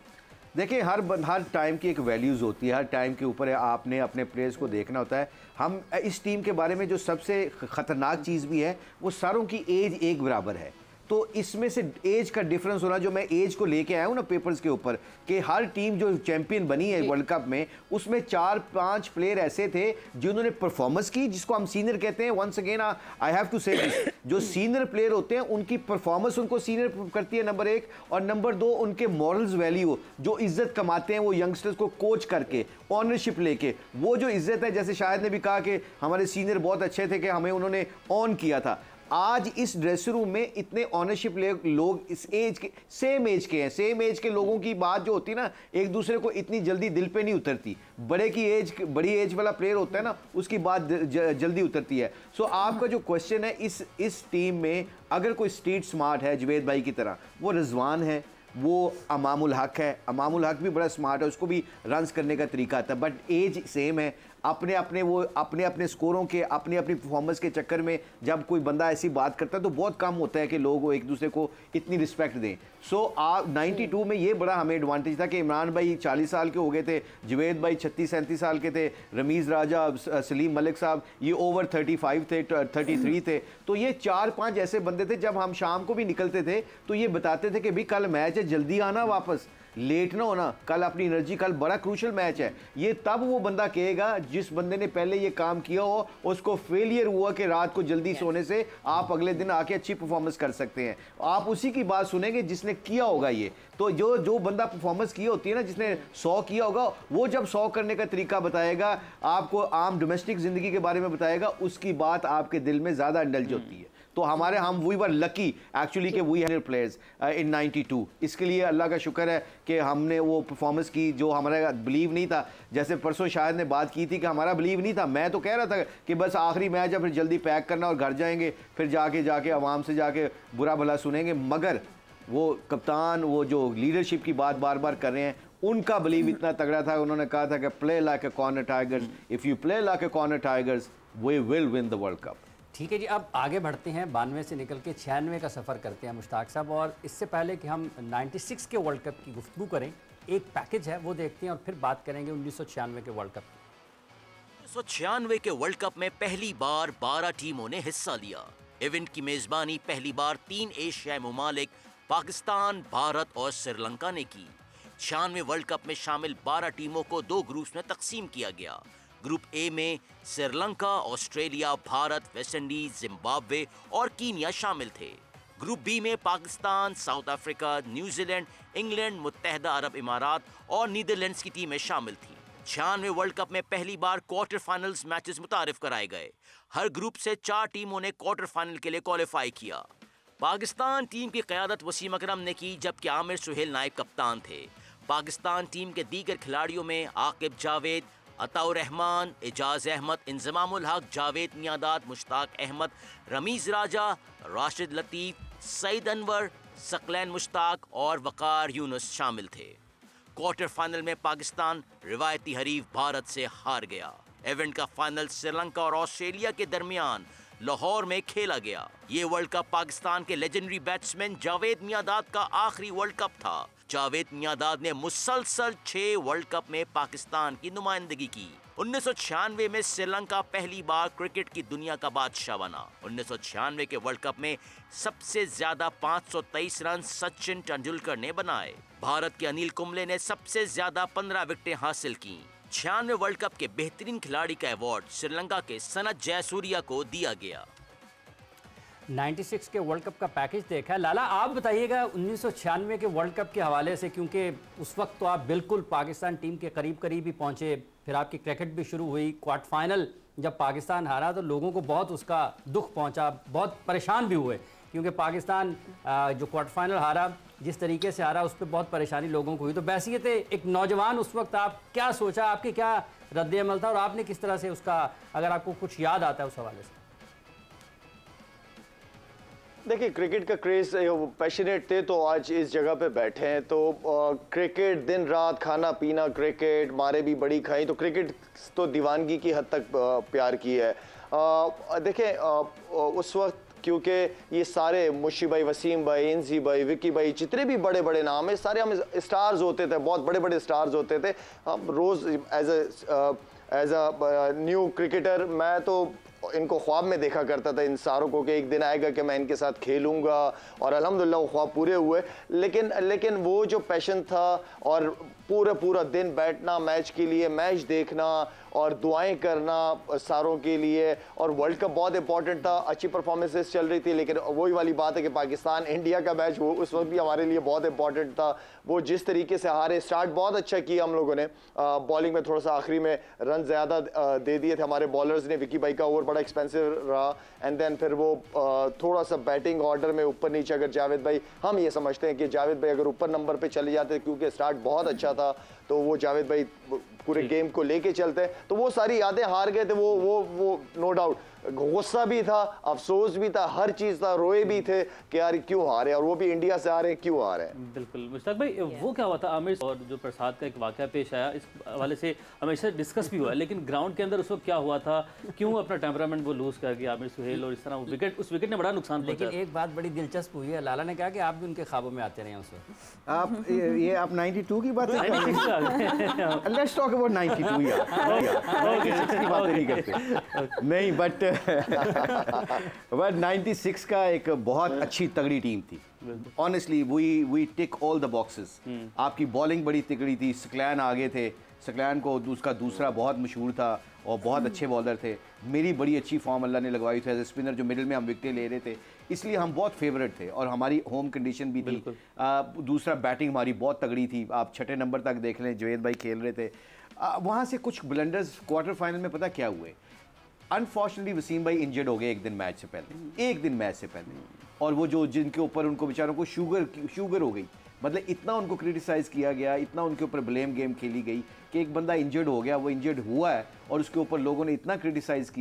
देखिए, हर टाइम की एक वैल्यूज़ होती है, हर टाइम के ऊपर आपने अपने प्लेयर्स को देखना होता है। हम इस टीम के बारे में जो सबसे ख़तरनाक चीज़ भी है, वो सारों की एज एक बराबर है। तो इसमें से एज का डिफरेंस होना, जो मैं एज को लेके आया हूँ ना पेपर्स के ऊपर, कि हर टीम जो चैंपियन बनी है वर्ल्ड कप में, उसमें 4-5 प्लेयर ऐसे थे जिन्होंने परफॉर्मेंस की, जिसको हम सीनियर कहते हैं। Once again I have to say this, जो सीनियर प्लेयर होते हैं उनकी परफॉर्मेंस उनको सीनियर करती है, नंबर 1, और नंबर 2 उनके मॉरल्स वैल्यू, जो इज्जत कमाते हैं वो यंगस्टर्स को कोच करके, ऑनरशिप लेके, वो जो इज्जत है, जैसे शाहिद ने भी कहा कि हमारे सीनियर बहुत अच्छे थे कि हमें उन्होंने ऑन किया था। आज इस ड्रेसिंग रूम में इतने ऑनरशिप लोग इस एज के, सेम एज के हैं, सेम एज के लोगों की बात जो होती है ना, एक दूसरे को इतनी जल्दी दिल पे नहीं उतरती। बड़ी एज वाला प्लेयर होता है ना, उसकी बात जल्दी उतरती है। सो आपका जो क्वेश्चन है, इस टीम में अगर कोई स्ट्रीट स्मार्ट है जुवैद भाई की तरह, वो रिजवान है, वो अमामुल हक है। अमामुल हक भी बड़ा स्मार्ट है, उसको भी रन्स करने का तरीका आता है, बट एज सेम है। अपने अपने स्कोरों के, अपनी परफॉर्मेंस के चक्कर में जब कोई बंदा ऐसी बात करता है तो बहुत कम होता है कि लोग एक दूसरे को इतनी रिस्पेक्ट दें। सो 92 में ये बड़ा हमें एडवांटेज था कि इमरान भाई 40 साल के हो गए थे, जुवैद भाई 36-37 साल के थे, रमीज़ राजा, सलीम मलिक साहब ये ओवर 35 थे, 33 थे। तो ये 4-5 ऐसे बंदे थे, जब हम शाम को भी निकलते थे तो ये बताते थे कि भाई कल मैच है, जल्दी आना, वापस लेट ना होना, कल अपनी एनर्जी, कल बड़ा क्रूशल मैच है। ये तब वो बंदा कहेगा जिस बंदे ने पहले ये काम किया हो, उसको फेलियर हुआ कि रात को जल्दी सोने से आप अगले दिन आके अच्छी परफॉर्मेंस कर सकते हैं। आप उसी की बात सुनेंगे जिसने किया होगा ये। तो जो बंदा परफॉर्मेंस की होती है ना, जिसने 100 किया होगा, वो जब 100 करने का तरीका बताएगा, आपको आम डोमेस्टिक जिंदगी के बारे में बताएगा, उसकी बात आपके दिल में ज्यादा इंडल्ज होती है। तो हम वी वर लकी एक्चुअली कि वी हैड प्लेयर्स इन 92। इसके लिए अल्लाह का शुक्र है कि हमने वो परफॉर्मेंस की जो हमारा बिलीव नहीं था। जैसे परसों शाहिद ने बात की थी कि हमारा बिलीव नहीं था, मैं तो कह रहा था कि बस आखिरी मैच है, फिर जल्दी पैक करना और घर जाएंगे, फिर जाके आवाम से जाके बुरा भला सुनेंगे। मगर वो कप्तान, वो जो लीडरशिप की बात बार बार कर रहे हैं, उनका बिलीव इतना तगड़ा था, उन्होंने कहा था कि play like a corner tigers, if you play like a corner tigers we will win the world cup. ठीक है जी, अब आगे बढ़ते हैं, 92 से निकल के 96 का सफ़र करते हैं मुश्ताक साहब। और इससे पहले कि हम 96 के वर्ल्ड कप की गुफ्तगू करें, एक पैकेज है वो देखते हैं और फिर बात करेंगे 1996 के वर्ल्ड कप की। 1996 के वर्ल्ड कप में पहली बार 12 टीमों ने हिस्सा लिया। इवेंट की मेजबानी पहली बार 3 एशियाई ममालिक पाकिस्तान, भारत और श्रीलंका ने की। 96 वर्ल्ड कप में शामिल 12 टीमों को 2 ग्रुप्स में तकसीम किया गया। ग्रुप ए में Sri Lanka, Australia, Bharat, West Indies, Zimbabwe और कीनिया शामिल थे। ग्रुप बी में Pakistan, South Africa, New Zealand, England, मुत्तहदा अरब इमारात और नीदरलैंड्स की टीमें शामिल थीं। 96 वर्ल्ड कप में पहली बार क्वार्टर फाइनल्स मैचेस मुतारिफ कराए गए। हर ग्रुप से 4 टीमों ने क्वार्टर फाइनल के लिए क्वालिफाई किया। पाकिस्तान टीम की क़यादत वसीम अकरम ने की, जबकि आमिर सुहेल नायब कप्तान थे। पाकिस्तान टीम के दीगर खिलाड़ियों में आकिब जावेद, अताउर रहमान, एजाज अहमद, इंजमामुल हक, जावेद मियादाद, मुश्ताक अहमद, रमीज राजा, राशिद लतीफ़, सईद अनवर, सकलैन मुश्ताक और वकार यूनुस शामिल थे। क्वार्टर फाइनल में पाकिस्तान रिवायती हरीफ भारत से हार गया। इवेंट का फाइनल श्रीलंका और ऑस्ट्रेलिया के दरमियान लाहौर में खेला गया। ये वर्ल्ड कप पाकिस्तान के लेजेंडरी बैट्समैन जावेद मियादाद का आखिरी वर्ल्ड कप था। जावेद मियादाद ने मुसलसल 6 वर्ल्ड कप में पाकिस्तान की नुमाइंदगी की। 1996 में श्रीलंका पहली बार क्रिकेट की दुनिया का बादशाह बना। 1996 के वर्ल्ड कप में सबसे ज्यादा 523 रन सचिन तेंदुलकर ने बनाए। भारत के अनिल कुंबले ने सबसे ज्यादा 15 विकेटें हासिल की। 96 वर्ल्ड कप के बेहतरीन खिलाड़ी का अवार्ड श्रीलंका के सनत जयसूर्या को दिया गया। 96 के वर्ल्ड कप का पैकेज देखा है। लाला, आप बताइएगा 1996 के वर्ल्ड कप के हवाले से, क्योंकि उस वक्त तो आप बिल्कुल पाकिस्तान टीम के करीब ही पहुंचे, फिर आपकी क्रिकेट भी शुरू हुई। क्वार्टर फाइनल जब पाकिस्तान हारा तो लोगों को बहुत उसका दुख पहुंचा, बहुत परेशान भी हुए, क्योंकि पाकिस्तान जो क्वार्टर फाइनल हारा, जिस तरीके से हारा, उस पर बहुत परेशानी लोगों को हुई। तो बैसियत एक नौजवान उस वक्त आप क्या सोचा, आपके क्या रद्द-ए-अमल था और आपने किस तरह से उसका, अगर आपको कुछ याद आता है उस हवाले से? देखिए, क्रिकेट का क्रेज़, पैशनेट थे तो आज इस जगह पे बैठे हैं। तो क्रिकेट दिन रात खाना पीना क्रिकेट, मारे भी बड़ी खाई, तो क्रिकेट तो दीवानगी की हद तक प्यार की है। देखें, उस वक्त क्योंकि ये सारे मुशी भाई, वसीम भाई, इंजी भाई, विकी भाई, जितने भी बड़े बड़े नाम हैं, सारे हम स्टार्स होते थे, बहुत बड़े बड़े स्टार्स होते थे। हम रोज़ एज अ न्यू क्रिकेटर मैं तो इनको ख्वाब में देखा करता था, इन सारों को, कि एक दिन आएगा कि मैं इनके साथ खेलूंगा, और अल्हम्दुलिल्लाह वो ख्वाब पूरे हुए। लेकिन वो जो पैशन था और पूरा दिन बैठना मैच के लिए, मैच देखना और दुआएं करना सारों के लिए, और वर्ल्ड कप बहुत इंपॉर्टेंट था, अच्छी परफॉर्मेंसेस चल रही थी। लेकिन वही वाली बात है कि पाकिस्तान इंडिया का मैच वो उस वक्त भी हमारे लिए बहुत इंपॉर्टेंट था। वो जिस तरीके से हारे, स्टार्ट बहुत अच्छा किया हम लोगों ने, बॉलिंग में थोड़ा सा आखिरी में रन ज़्यादा दे दिए थे हमारे बॉलर्स ने। विकी भाई का ओवर बड़ा एक्सपेंसिव रहा, एंड देन फिर वो थोड़ा सा बैटिंग ऑर्डर में ऊपर नीचे, अगर जावेद भाई, हम ये समझते हैं कि जावेद भाई अगर ऊपर नंबर पे चले जाते, क्योंकि स्टार्ट बहुत अच्छा था, तो वो जावेद भाई पूरे गेम को लेके चलते, तो वो सारी यादें हार गए थे। वो नो डाउट गुस्सा भी था, अफसोस भी था, हर चीज था, रोए भी थे कि यार क्यों हारे, और वो भी इंडिया से हारे, क्यों हारे। बिल्कुल मुश्ताक भाई, वो क्या हुआ था आमिर और जो प्रसाद का एक वाकया पेश आया, इस हवाले से हमेशा डिस्कस भी हुआ, लेकिन ग्राउंड के अंदर उस वक्त क्या हुआ था, क्यों अपना टेम्परामेंट वो लूज कर गया आमिर सुहेल, और इस तरह उस विकेट ने बड़ा नुकसान पहुंचा। लेकिन एक बात बड़ी दिलचस्प हुई है, लाला ने कहा कि आप भी उनके ख्वाबों में आते रहे उस वक्त। आप 92 की बात लेट्स टॉक अबाउट 92 नहीं, बट 96 का एक बहुत अच्छी तगड़ी टीम थी। Honestly we tick all the boxes. आपकी बॉलिंग बड़ी तगड़ी थी, सकलैन आगे थे, सकलैन को उसका दूसरा बहुत मशहूर था और बहुत अच्छे बॉलर थे। मेरी बड़ी अच्छी फॉर्म अल्लाह ने लगवाई थी एज ए स्पिनर, जो मिडिल में हम विकेटें ले रहे थे, इसलिए हम बहुत फेवरेट थे और हमारी होम कंडीशन भी थी। दूसरा बैटिंग हमारी बहुत तगड़ी थी, आप 6ठे नंबर तक देख लें, जवेद भाई खेल रहे थे। वहाँ से कुछ ब्लंडर्स क्वार्टर फाइनल में पता क्या हुए, अनफॉर्चुनेटली वसीम भाई इंजर्ड हो गए एक दिन मैच से पहले, और वो जो जिनके ऊपर उनको बेचारों को शुगर हो गई, मतलब इतना उनको क्रिटिसाइज़ किया गया, इतना उनके ऊपर ब्लेम गेम खेली गई कि एक बंदा इंजर्ड हो गया, वो इंजर्ड हुआ है और उसके ऊपर लोगों ने इतना क्रिटिसाइज़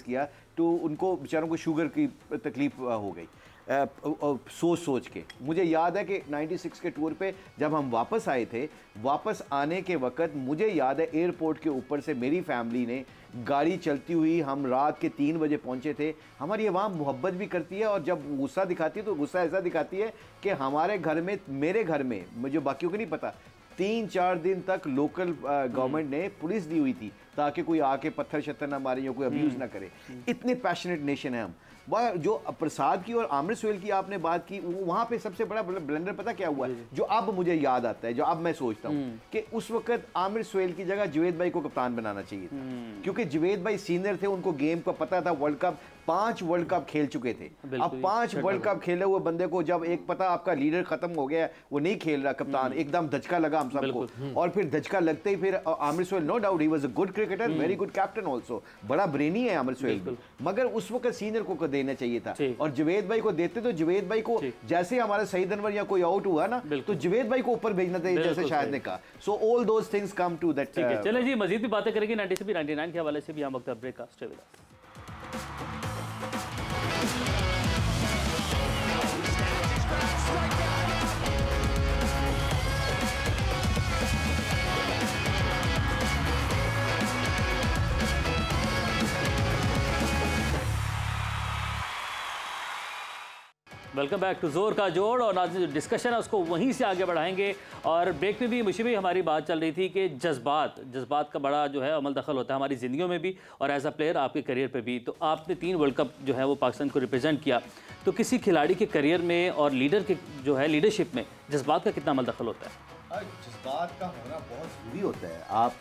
किया तो उनको बेचारों को शुगर की तकलीफ हो गई। सोच सोच के। मुझे याद है कि 96 के टूर पे जब हम वापस आए थे, वापस आने के वक्त मुझे याद है एयरपोर्ट के ऊपर से मेरी फैमिली ने गाड़ी चलती हुई, हम रात के 3 बजे पहुंचे थे। हमारी आवाम मोहब्बत भी करती है और जब गुस्सा दिखाती है तो गुस्सा ऐसा दिखाती है कि हमारे घर में, मेरे घर में, मुझे बाकियों को नहीं पता, 3-4 दिन तक लोकल गवर्नमेंट ने पुलिस दी हुई थी ताकि कोई आके पत्थर शत्थर ना मारे या कोई अब्यूज़ ना करे। इतने पैशनेट नेशन है हम। वह जो प्रसाद की और आमिर सुहेल की आपने बात की, वहाँ पे सबसे बड़ा ब्लेंडर पता क्या हुआ, जो अब मुझे याद आता है, जो अब मैं सोचता हूँ कि उस वक्त आमिर सुहेल की जगह जुवेद भाई को कप्तान बनाना चाहिए था, क्योंकि जुवेद भाई सीनियर थे, उनको गेम का पता था। वर्ल्ड कप 5 वर्ल्ड कप खेल चुके थे। अब 5 वर्ल्ड कप खेले हुए बंदे को जब एक पता आपका लीडर खत्म हो गया, वो नहीं खेल रहा कप्तान, एकदम धचका लगा हम सबको। और फिर धचका लगते ही फिर Aamir Sohail, no doubt he was a good cricketer, very good captain also, बड़ा ब्रेनी है आमिर सुहेल, मगर उस वक्त सीनियर को देना चाहिए था और जुवेद भाई को देते तो जुवेद भाई को जैसे हमारा सईद अनवर या कोई आउट हुआ ना तो जुवेद भाई को ऊपर भेजना चाहिए, जैसे शायद ने कहा। So all those things come to that. चलिए जी, मजीद भी बातें करेंगे 99 के हवाले से भी। हम वक्त ब्रेक का stay with us. Welcome back to जोर का जोड़। और आज जो डिस्कशन है उसको वहीं से आगे बढ़ाएंगे। और ब्रेक में भी मुझे भी हमारी बात चल रही थी कि जज्बात का बड़ा जो है अमल दखल होता है हमारी ज़िंदगियों में भी और एज अ प्लेयर आपके करियर पे भी। तो आपने 3 वर्ल्ड कप जो है वो पाकिस्तान को रिप्रेजेंट किया, तो किसी खिलाड़ी के करियर में और लीडर के जो है लीडरशिप में जज्बात का कितना अमल दखल होता है? जज्बात का होना बहुत ज़रूरी होता है। आप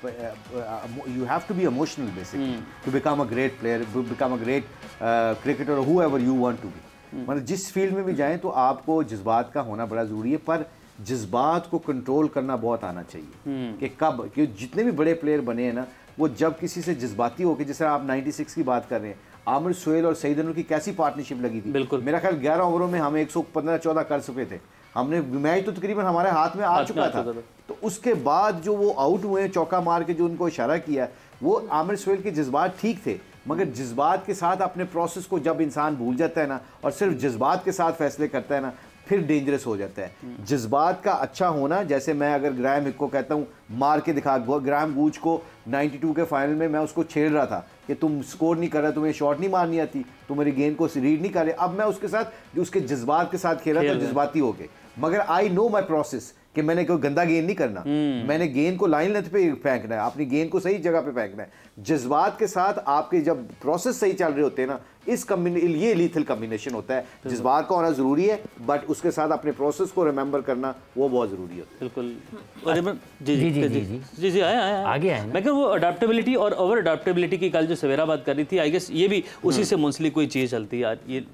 you have to be emotional basically to become a great player, to become a great cricketer, whoever you want to be. मतलब जिस फील्ड में भी जाएं तो आपको जज्बात का होना बड़ा ज़रूरी है, पर जज्बात को कंट्रोल करना बहुत आना चाहिए कि कब, कि जितने भी बड़े प्लेयर बने हैं ना, वो जब किसी से जज्बाती होकर, जैसे आप 96 की बात कर रहे हैं, आमिर सुहेल और सईद अनवर की कैसी पार्टनरशिप लगी थी। बिल्कुल, मेरा ख्याल 11 ओवरों में हम 115-14 कर चुके थे। हमने मैच तो तकरीबन हमारे हाथ में आ चुका था। तो उसके बाद जो वो आउट हुए चौका मार के, जो उनको इशारा किया, वो आमिर सुहेल के जज्बात ठीक थे, मगर जज्बात के साथ अपने प्रोसेस को जब इंसान भूल जाता है ना और सिर्फ जज्बात के साथ फैसले करता है ना, फिर डेंजरस हो जाता है। जज्बात का अच्छा होना, जैसे मैं अगर ग्राहम हिक को कहता हूँ मार के दिखा, ग्राहम गूच को 92 के फाइनल में मैं उसको छेड़ रहा था कि तुम स्कोर नहीं कर रहा, तुम्हें शॉट नहीं मारनी आती, तुम मेरी गेंद को रीड नहीं कर रहे। अब मैं उसके साथ उसके जज्बात के साथ खेला था, जज्बाती हो गए, मगर आई नो माई प्रोसेस कि मैंने कोई गंदा गेंद नहीं करना, मैंने गेंद को लाइन लेंथ पे फेंकना है, अपनी गेंद को सही जगह पे फेंकना है। जज्बात के साथ आपके जब प्रोसेस सही चल रहे होते हैं ना, ये लीथल कॉम्बिनेशन होता है। जज्बात का होना जरूरी है, बट उसके साथ अपने प्रोसेस को रिमेंबर करना वो बहुत जरूरी होता है। बिल्कुल। जी आए मैं वो अडेप्टेबिलिटी और ओवर अडेप्टेबिलिटी की कल जो सवेरा बात कर रही थी, आई गेस ये भी उसी से मुंसलिक कोई चीज़ चलती है यार। ये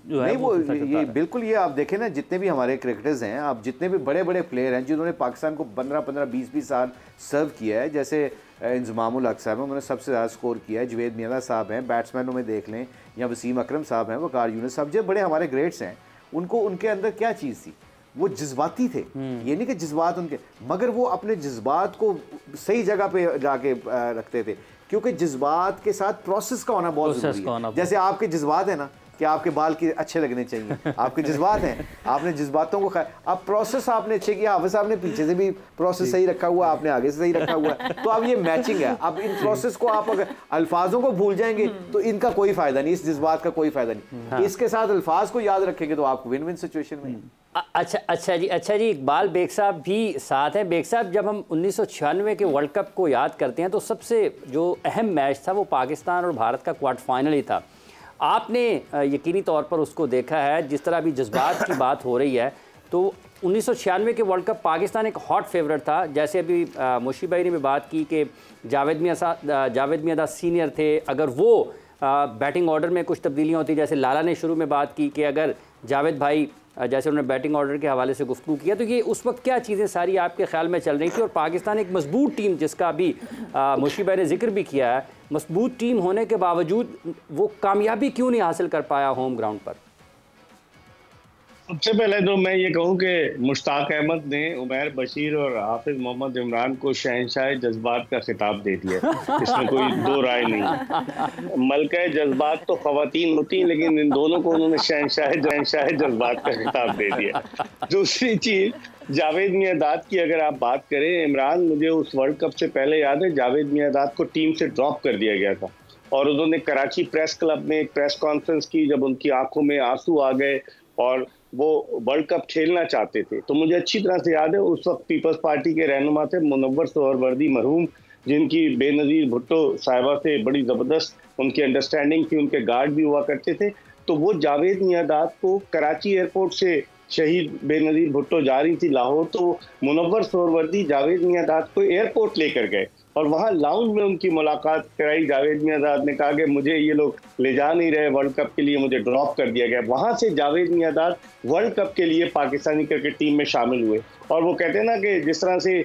जो है वो ये बिल्कुल, ये आप देखें ना, जितने भी हमारे क्रिकेटर्स हैं, आप जितने भी बड़े बड़े प्लेयर हैं जिन्होंने पाकिस्तान को 15-15, 20-20 साल सर्व किया है, जैसे इंजमामुल हक साहब हैं, उन्होंने सबसे ज़्यादा स्कोर किया है, जुवेद मियां साहब हैं, बैट्समैनों में देख लें, या वसीम अकरम साहब हैं, वकार यूनुस साहब, जो बड़े हमारे ग्रेट्स हैं, उनको उनके अंदर क्या चीज़ थी, वो जज्बाती थे। ये नहीं कि जज्बात उनके, मगर वो अपने जज्बात को सही जगह पे जाके रखते थे, क्योंकि जज्बात के साथ प्रोसेस का होना बहुत ज़रूरी है। जैसे आपके जज्बात है ना कि आपके बाल के अच्छे लगने चाहिए, आपके जज्बात हैं, आपने जज्बातों को अब प्रोसेस आपने अच्छे किया, हाफिज साहब ने पीछे से भी प्रोसेस सही रखा हुआ, आपने आगे से सही रखा हुआ, तो अब ये मैचिंग है। अब इन प्रोसेस को आप अगर अल्फाजों को भूल जाएंगे तो इनका कोई फायदा नहीं, इस जज्बात का कोई फायदा नहीं। इसके साथ अल्फाज को याद रखेंगे तो आपको विन विन सिचुएशन में। अच्छा जी, इकबाल बेग साहब भी साथ हैं। बेग साहब, जब हम 1996 के वर्ल्ड कप को याद करते हैं तो सबसे जो अहम मैच था वो पाकिस्तान और भारत का क्वार्टर फाइनल ही था। आपने यकीनी तौर पर उसको देखा है। जिस तरह अभी जज्बात की बात हो रही है, तो 1996 के वर्ल्ड कप पाकिस्तान एक हॉट फेवरेट था। जैसे अभी मुशी भाई ने भी बात की कि जावेद मियां सीनियर थे, अगर वो बैटिंग ऑर्डर में कुछ तब्दीलियाँ होती, जैसे लाला ने शुरू में बात की कि अगर जावेद भाई जैसे उन्होंने बैटिंग ऑर्डर के हवाले से गुफ्तगू किया, तो ये उस वक्त क्या चीज़ें सारी आपके ख्याल में चल रही थी? और पाकिस्तान एक मजबूत टीम, जिसका अभी मुशी भाई ने जिक्र भी किया है, मजबूत टीम होने के बावजूद वो कामयाबी क्यों नहीं हासिल कर पाया होम ग्राउंड पर? सबसे पहले तो मैं ये कहूँ कि मुश्ताक अहमद ने उमैर बशीर और हाफिज मोहम्मद इमरान को शहंशाह जज्बात का खिताब दे दिया, इसमें कोई दो राय नहीं। मलका जज्बात तो खवातीन होती हैं, लेकिन इन दोनों को उन्होंने शहंशाह जज्बात का खिताब दे दिया। दूसरी चीज, जावेद मियांदाद की अगर आप बात करें, इमरान, मुझे उस वर्ल्ड कप से पहले याद है जावेद मियांदाद को टीम से ड्रॉप कर दिया गया था और उन्होंने कराची प्रेस क्लब में एक प्रेस कॉन्फ्रेंस की, जब उनकी आंखों में आंसू आ गए और वो वर्ल्ड कप खेलना चाहते थे। तो मुझे अच्छी तरह से याद है उस वक्त पीपल्स पार्टी के रहनुमा थे मुनव्वर सोहरवर्दी मरहूम, जिनकी बेनज़ीर भुट्टो साहिबा से बड़ी ज़बरदस्त उनकी अंडरस्टैंडिंग थी, उनके गार्ड भी हुआ करते थे। तो वो जावेद मियांदाद को कराची एयरपोर्ट से शहीद बेनज़ीर भुट्टो जा रही थी लाहौर, तो मुनव्वर सोहरवर्दी जावेद मियांदाद को एयरपोर्ट लेकर गए और वहाँ लाउंज में उनकी मुलाकात कराई। जावेद मियांदाद ने कहा कि मुझे ये लोग ले जा नहीं रहे वर्ल्ड कप के लिए, मुझे ड्रॉप कर दिया गया। वहाँ से जावेद मियांदाद वर्ल्ड कप के लिए पाकिस्तानी क्रिकेट टीम में शामिल हुए। और वो कहते हैं ना कि जिस तरह से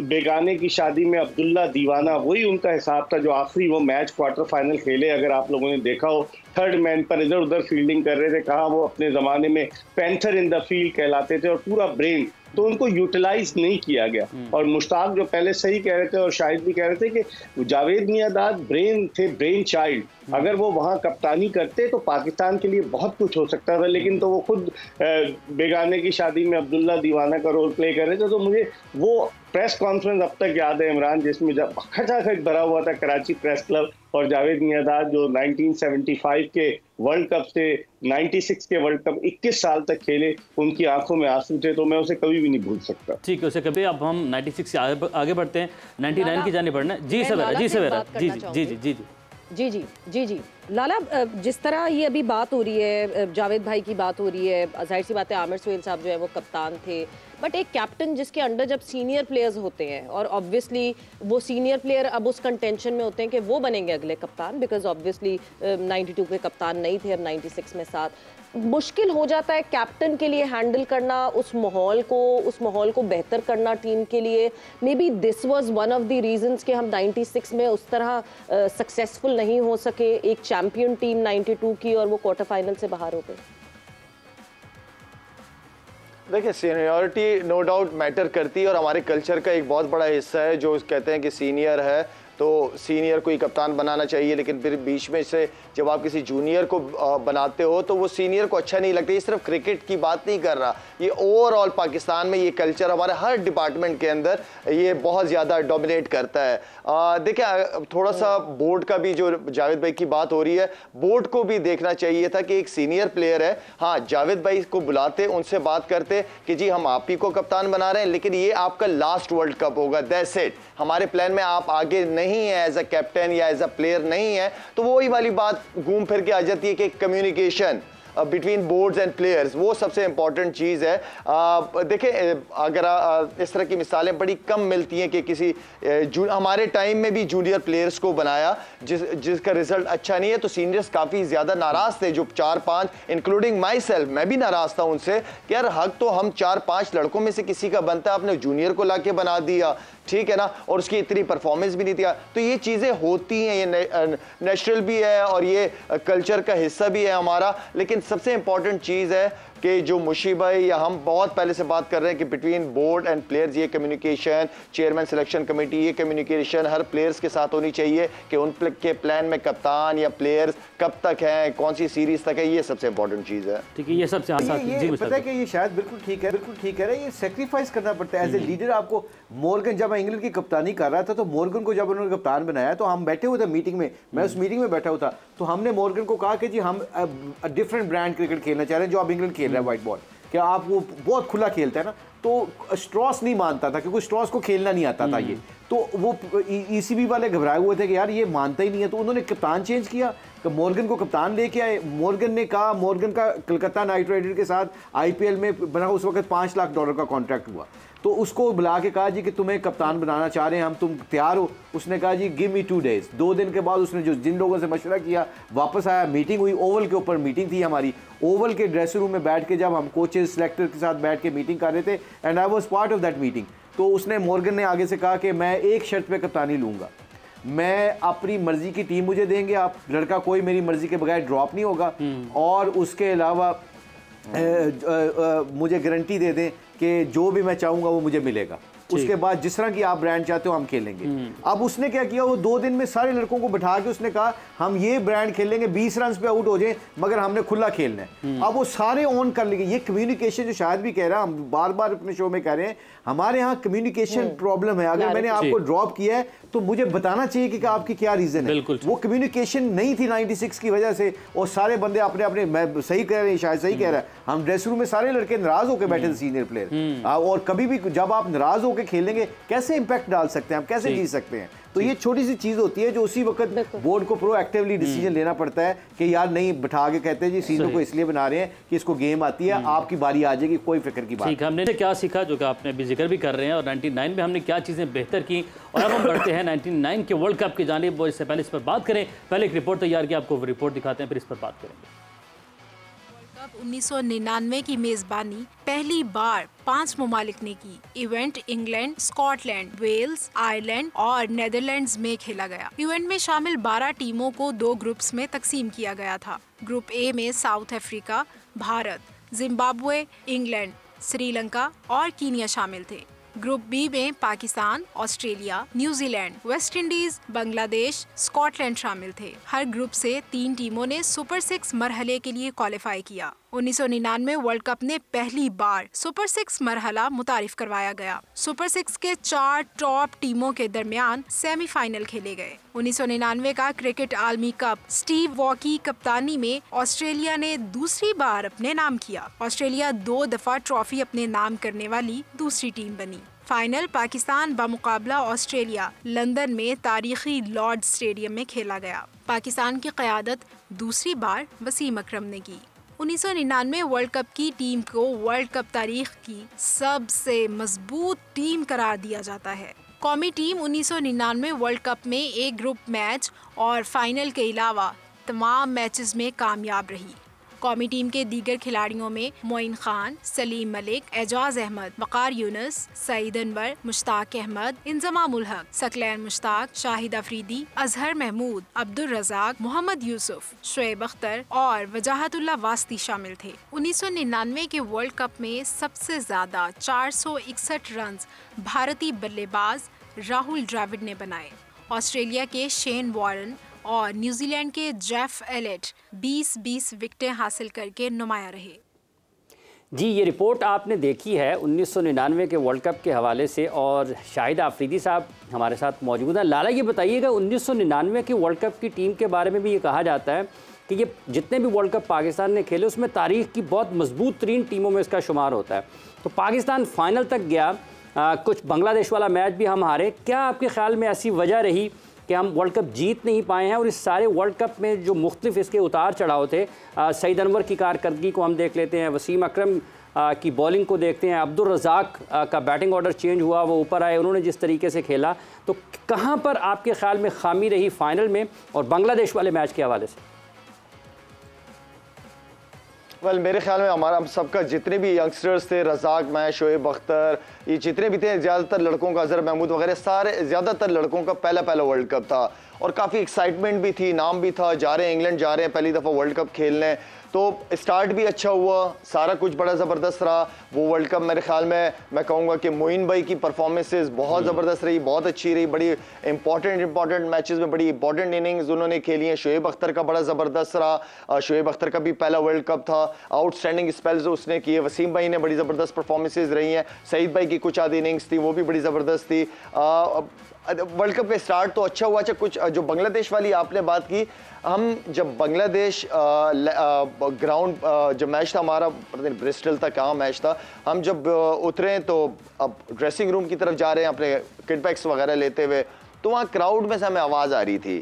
बेगाने की शादी में अब्दुल्ला दीवाना, वही उनका हिसाब था। जो आखिरी वो मैच क्वार्टर फाइनल खेले, अगर आप लोगों ने देखा हो, थर्ड मैन पर इधर उधर फील्डिंग कर रहे थे, कहा वो अपने ज़माने में पैंथर इन द फील्ड कहलाते थे, और पूरा ब्रेन, तो उनको यूटिलाइज नहीं किया गया। और मुश्ताक जो पहले सही कह रहे थे और शाहिद भी कह रहे थे कि जावेद मियांदाद ब्रेन थे, ब्रेन चाइल्ड। अगर वो वहाँ कप्तानी करते तो पाकिस्तान के लिए बहुत कुछ हो सकता था, लेकिन तो वो खुद बेगाने की शादी में अब्दुल्ला दीवाना का रोल प्ले कर रहे थे। तो मुझे वो प्रेस कॉन्फ्रेंस अब तक याद है इमरान, जिसमें जब खचाखच भरा हुआ था कराची प्रेस क्लब, और जावेद मियांदाद जो 1975 के वर्ल्ड कप से 96 के वर्ल्ड कप 21 साल तक खेले, उनकी आंखों में आंसू थे, तो मैं उसे कभी भी नहीं भूल सकता। ठीक है, उसे कभी अब हम 96 से आगे बढ़ते हैं, 99 की जाने बढ़ना। जी सवेरा, जी सवेरा, जी जी जी जी जी जी जी जी जी लाला, जिस तरह ये अभी बात हो रही है, जावेद भाई की बात हो रही है, जाहिर सी बात है आमिर सुहेल साहब जो है वो कप्तान थे, बट एक कैप्टन जिसके अंडर जब सीनियर प्लेयर्स होते हैं और ऑब्वियसली वो सीनियर प्लेयर अब उस कंटेंशन में होते हैं कि वो बनेंगे अगले कप्तान, बिकॉज ऑब्वियसली 92 के कप्तान नहीं थे, अब 96 में साथ, मुश्किल हो जाता है कैप्टन के लिए हैंडल करना उस माहौल को बेहतर करना टीम के लिए। May be this was one of the reasons कि हम 96 में उस तरह सक्सेसफुल नहीं हो सके, एक चैंपियन टीम 92 की, और वो क्वार्टर फाइनल से बाहर हो गए। देखिए, सीनियरिटी नो डाउट मैटर करती है और हमारे कल्चर का एक बहुत बड़ा हिस्सा है जो कहते हैं कि सीनियर है तो सीनियर को ही कप्तान बनाना चाहिए, लेकिन फिर बीच में से जब आप किसी जूनियर को बनाते हो तो वो सीनियर को अच्छा नहीं लगता। ये सिर्फ क्रिकेट की बात नहीं कर रहा, ये ओवरऑल पाकिस्तान में ये कल्चर हमारे हर डिपार्टमेंट के अंदर ये बहुत ज़्यादा डोमिनेट करता है। देखिए, थोड़ा सा बोर्ड का भी, जो जावेद भाई की बात हो रही है, बोर्ड को भी देखना चाहिए था कि एक सीनियर प्लेयर है, हाँ जावेद भाई को बुलाते, उनसे बात करते कि जी हम आप ही को कप्तान बना रहे हैं, लेकिन ये आपका लास्ट वर्ल्ड कप होगा, दैट्स इट, हमारे प्लान में आप आगे नहीं है एज अ कैप्टन या एज अ प्लेयर नहीं है। तो वही वाली बात घूम फिर के आ जाती है कि communication between boards and players, वो सबसे इंपॉर्टेंट चीज़ है। देखें, अगर इस तरह की मिसालें बड़ी कम मिलती हैं कि किसी हमारे टाइम में भी जूनियर प्लेयर्स को बनाया जिसका रिजल्ट अच्छा नहीं है, तो सीनियर्स काफ़ी ज़्यादा नाराज़ थे, जो 4-5 इंक्लूडिंग माई सेल्फ, मैं भी नाराज़ था उनसे कि यार हक तो हम 4-5 लड़कों में से किसी का बनता है, आपने जूनियर को ला के बना दिया, ठीक है ना, और उसकी इतनी परफॉर्मेंस भी नहीं थी। तो ये चीज़ें होती हैं, ये नेचुरल भी है और ये कल्चर का हिस्सा भी है हमारा। लेकिन सबसे इंपॉर्टेंट चीज़ है कि जो मुशी भाई या हम बहुत पहले से बात कर रहे हैं कि बिटवीन बोर्ड एंड प्लेयर्स ये कम्युनिकेशन, चेयरमैन सिलेक्शन कमेटी, ये कम्युनिकेशन हर प्लेयर्स के साथ होनी चाहिए कि उनके प्लान में कप्तान या प्लेयर्स कब तक हैं, कौन सी सीरीज तक है, ये सबसे इंपॉर्टेंट चीज़ है। ठीक है, ये सबसे पता है कि ये शायद बिल्कुल ठीक है, बिल्कुल ठीक है, ये सेक्रीफाइस करना पड़ता है एज ए लीडर। आपको मॉर्गन, जब मैं इंग्लैंड की कप्तानी कर रहा था तो मॉर्गन को जब उन्होंने कप्तान बनाया तो हम बैठे हुए थे मीटिंग में, मैं उस मीटिंग में बैठा हुआ था, तो हमने मॉर्गन को कहा कि जी हम डिफरेंट ब्रांड क्रिकेट खेलना चाह रहे हैं, जो आप इंग्लैंड खेल रहे हैं व्हाइट बॉल, क्या आप वो बहुत खुला खेलता है ना, तो स्ट्रॉस नहीं मानता था क्योंकि स्ट्रॉस को खेलना नहीं आता था ये, तो वो ईसीबी वाले घबराए हुए थे कि यार ये मानता ही नहीं है, तो उन्होंने कप्तान चेंज किया, तो मॉर्गन को कप्तान लेके आए। मॉर्गन ने कहा, मॉर्गन का कलकत्ता नाइट राइडर के साथ आईपीएल में बना, उस वक्त $5 लाख का कॉन्ट्रैक्ट हुआ, तो उसको बुला के कहा जी कि तुम्हें कप्तान बनाना चाह रहे हैं हम, तुम तैयार हो? उसने कहा जी गिव मी 2 डेज, 2 दिन के बाद उसने जो जिन लोगों से मशवरा किया वापस आया, मीटिंग हुई, ओवल के ऊपर मीटिंग थी हमारी, ओवल के ड्रेसिंग रूम में बैठ के जब हम कोचेज सेलेक्टर के साथ बैठ के मीटिंग कर रहे थे, and I was part of that meeting, तो उसने मॉर्गन ने आगे से कहा कि मैं एक शर्त पे कप्तानी लूँगा, मैं अपनी मर्जी की टीम मुझे देंगे आप, लड़का कोई मेरी मर्जी के बगैर ड्रॉप नहीं होगा, और उसके अलावा मुझे गारंटी दे दें कि जो भी मैं चाहूँगा वो मुझे मिलेगा, उसके बाद जिस तरह की आप ब्रांड चाहते हो हम खेलेंगे। अब उसने क्या किया, वो 2 दिन में सारे लड़कों को बिठा के उसने कहा हम ये ब्रांड खेलेंगे, 20 रन पे आउट हो जाए मगर हमने खुला खेलना है। अब वो सारे ऑन कर लेंगे। ये कम्युनिकेशन जो शायद भी कह रहा है, हम बार बार अपने शो में कह रहे हैं हमारे यहाँ कम्युनिकेशन प्रॉब्लम है। अगर मैंने आपको ड्रॉप किया है तो मुझे बताना चाहिए कि आपकी क्या रीजन है। वो कम्युनिकेशन नहीं थी 96 की वजह से, और सारे बंदे अपने अपने, मैं सही कह रहे हैं, शायद सही कह रहा है, हम ड्रेसिंग रूम में सारे लड़के नाराज होकर बैठे थे सीनियर प्लेयर। और कभी भी जब आप नाराज होकर खेलेंगे कैसे इंपैक्ट डाल सकते हैं, हम कैसे जीत सकते हैं। तो ये छोटी सी चीज होती है जो उसी वक्त बोर्ड को प्रोएक्टिवली डिसीजन लेना पड़ता है कि यार नहीं, बिठा के कहते हैं जी सीजन को इसलिए बना रहे हैं कि इसको गेम आती है, आपकी बारी आ जाएगी, कोई फिक्र की बात। ठीक, हमने क्या सीखा जो कि आपने अभी जिक्र भी कर रहे हैं, और 99 में हमने क्या चीज़ें बेहतर की, और अब हम बढ़ते हैं 99 के वर्ल्ड कप की जानिब। इससे पहले इस पर बात करें, पहले एक रिपोर्ट तैयार की, आपको रिपोर्ट दिखाते हैं, फिर इस पर बात करेंगे। 1999 की मेजबानी पहली बार 5 ममालिक ने की। Event England, Scotland, Wales, Ireland और नेदरलैंड्स में खेला गया। इवेंट में शामिल 12 टीमों को 2 ग्रुप्स में तकसीम किया गया था। ग्रुप ए में south Africa, Bharat, Zimbabwe, England, Sri Lanka और कीनिया शामिल थे। ग्रुप बी में Pakistan, Australia, New Zealand, West Indies, Bangladesh, Scotland शामिल थे। हर ग्रुप से 3 टीमों ने सुपर 6 मरहले के लिए क्वालिफाई किया। 1999 वर्ल्ड कप ने पहली बार सुपर 6 मरहला मुतारिफ करवाया गया। सुपर 6 के 4 टॉप टीमों के दरमियान सेमीफाइनल खेले गए। 1999 का क्रिकेट आलमी कप स्टीव वॉ की कप्तानी में ऑस्ट्रेलिया ने दूसरी बार अपने नाम किया। ऑस्ट्रेलिया 2 दफा ट्रॉफी अपने नाम करने वाली दूसरी टीम बनी। फाइनल पाकिस्तान बमुकाबला ऑस्ट्रेलिया लंदन में तारीखी लॉर्ड स्टेडियम में खेला गया। पाकिस्तान की क़यादत दूसरी बार वसीम अकरम ने की। 1999 वर्ल्ड कप की टीम को वर्ल्ड कप तारीख की सबसे मजबूत टीम करार दिया जाता है। कौमी टीम 1999 वर्ल्ड कप में एक ग्रुप मैच और फाइनल के अलावा तमाम मैचेस में कामयाब रही। कौमी टीम के दीगर खिलाड़ियों में मोइन खान, सलीम मलिक, एजाज अहमद, वकार यूनुस, सईद अनवर, मुश्ताक अहमद, इंजमाम उल हक, सकलैन मुश्ताक, शाहिद अफरीदी, अजहर महमूद, अब्दुल रज़ाक, मोहम्मद यूसुफ, शोएब अख्तर और वजाहतुल्लाह वास्ती शामिल थे। 1999 के वर्ल्ड कप में सबसे ज्यादा 461 रन भारतीय बल्लेबाज राहुल द्रविड़ ने बनाए। ऑस्ट्रेलिया के शेन वॉरन और न्यूजीलैंड के जेफ एलेट 20-20 विकेटें हासिल करके नुमाया रहे। जी, ये रिपोर्ट आपने देखी है 1999 के वर्ल्ड कप के हवाले से, और शाहिद आफरीदी साहब हमारे साथ मौजूद हैं। लाला, ये बताइएगा 1999 के वर्ल्ड कप की टीम के बारे में भी ये कहा जाता है कि ये जितने भी वर्ल्ड कप पाकिस्तान ने खेले उसमें तारीख की बहुत मजबूत तरीन टीमों में इसका शुमार होता है। तो पाकिस्तान फाइनल तक गया, कुछ बांग्लादेश वाला मैच भी हम हारे। क्या आपके ख्याल में ऐसी वजह रही कि हम वर्ल्ड कप जीत नहीं पाए हैं? और इस सारे वर्ल्ड कप में जो मुख्तलिफ इसके उतार चढ़ाव थे, सईद अनवर की कारकर्दगी को हम देख लेते हैं, वसीम अकरम की बॉलिंग को देखते हैं, अब्दुल रज़ाक का बैटिंग ऑर्डर चेंज हुआ, वो ऊपर आए, उन्होंने जिस तरीके से खेला, तो कहाँ पर आपके ख्याल में खामी रही फाइनल में और बांग्लादेश वाले मैच के हवाले से? वेल, मेरे ख्याल में हमारा सबका जितने भी यंगस्टर्स थे, रज़ाक, मैं, शोएब अख्तर, ये जितने भी थे, ज़्यादातर लड़कों का, अज़हर महमूद वगैरह, सारे ज़्यादातर लड़कों का पहला वर्ल्ड कप था और काफ़ी एक्साइटमेंट भी थी, नाम भी था, जा रहे हैं इंग्लैंड, जा रहे हैं पहली दफ़ा वर्ल्ड कप खेलने। तो स्टार्ट भी अच्छा हुआ, सारा कुछ बड़ा ज़बरदस्त रहा। वो वर्ल्ड कप मेरे ख्याल में मैं कहूँगा कि मोइन भाई की परफॉर्मेंसेस बहुत ज़बरदस्त रही, बहुत अच्छी रही, बड़ी इंपॉर्टेंट मैचेस में बड़ी इंपॉर्टेंट इनिंग्स उन्होंने खेली हैं। शोएब अख्तर का बड़ा ज़बरदस्त रहा, शोएब अख्तर का भी पहला वर्ल्ड कप था, आउटस्टैंडिंग स्पेल्स उसने किए। वसीम भाई ने बड़ी ज़बरदस्त परफॉर्मेंसेज रही हैं, सईद भाई की कुछ आधी इनिंग्स थी वो भी बड़ी ज़बरदस्त थी। वर्ल्ड कप का स्टार्ट तो अच्छा हुआ। अच्छा, कुछ जो बांग्लादेश वाली आपने बात की, हम जब बांग्लादेश ग्राउंड जब मैच था हमारा, ब्रिस्टल था, कहाँ मैच था, हम जब उतरे तो अब ड्रेसिंग रूम की तरफ जा रहे हैं अपने किट बैग्स वगैरह लेते हुए, तो वहाँ क्राउड में से हमें आवाज़ आ रही थी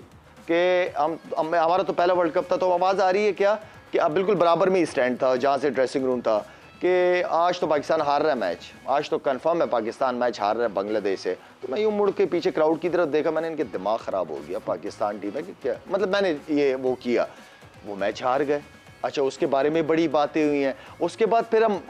कि हमारा तो पहला वर्ल्ड कप था, तो आवाज़ आ रही है क्या कि अब बिल्कुल बराबर में ही स्टैंड था जहाँ से ड्रेसिंग रूम था कि आज तो पाकिस्तान हार रहा है मैच, आज तो कंफर्म है पाकिस्तान मैच हार रहा है बांग्लादेश से। तो मैं यूँ मुड़ के पीछे क्राउड की तरफ देखा, मैंने इनके दिमाग ख़राब हो गया, पाकिस्तान टीम है कि क्या, मतलब मैंने ये वो किया, वो मैच हार गए। अच्छा, उसके बारे में बड़ी बातें हुई हैं। उसके बाद फिर हम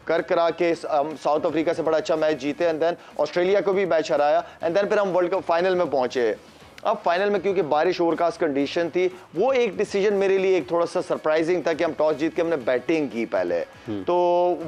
करा के हम साउथ अफ्रीका से बड़ा अच्छा मैच जीते, एंड देन ऑस्ट्रेलिया को भी मैच हराया, एंड देन फिर हम वर्ल्ड कप फाइनल में पहुँचे। अब फाइनल में क्योंकि बारिश ओवरकास्ट कंडीशन थी, वो एक डिसीजन मेरे लिए एक थोड़ा सा सरप्राइजिंग था कि हम टॉस जीत के हमने बैटिंग की पहले, तो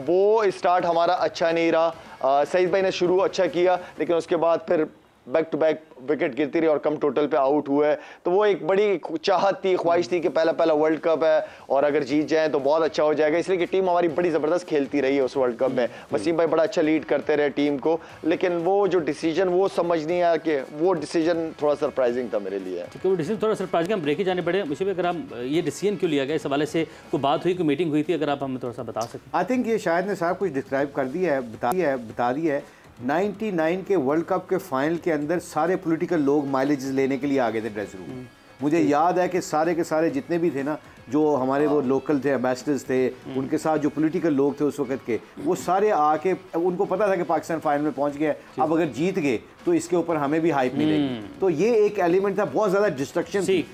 वो स्टार्ट हमारा अच्छा नहीं रहा। सईद भाई ने शुरू अच्छा किया, लेकिन उसके बाद फिर बैक टू बैक विकेट गिरती रही और कम टोटल पे आउट हुए। तो वो एक बड़ी चाहत थी, ख्वाहिश थी कि पहला वर्ल्ड कप है और अगर जीत जाए तो बहुत अच्छा हो जाएगा, इसलिए कि टीम हमारी बड़ी ज़बरदस्त खेलती रही है उस वर्ल्ड कप में। वसीम भाई बड़ा अच्छा लीड करते रहे टीम को, लेकिन वो जो डिसीजन वो समझ नहीं आया कि वो डिसीजन थोड़ा सरप्राइजिंग था मेरे लिए। क्योंकि वो डिसीजन थोड़ा सरप्राइजिंग, हम ब्रेक ही जाने पड़े। मुझे भी अगर हम ये डिसीजन क्यों लिया गया, इस हवाले से कोई बात हुई, कोई मीटिंग हुई थी, अगर आप हमें थोड़ा सा बता सकें। आई थिंक ये शायद ने साहब कुछ डिस्क्राइब कर दिया है, बता दिया है। 99 के वर्ल्ड कप के फाइनल के अंदर सारे पॉलिटिकल लोग माइलेज लेने के लिए आ गए थे ड्रेसिंग रूम। मुझे याद है कि सारे के सारे जितने भी थे ना, जो हमारे वो लोकल थे, एम्बेसडर्स थे, उनके साथ जो पॉलिटिकल लोग थे उस वक्त के, वो सारे आके, उनको पता था कि पाकिस्तान फाइनल में पहुंच गया, अब अगर जीत गए तो इसके ऊपर हमें भी हाइप मिलेगी। तो ये एक एलिमेंट था, बहुत ज़्यादा डिस्ट्रक्शन थी,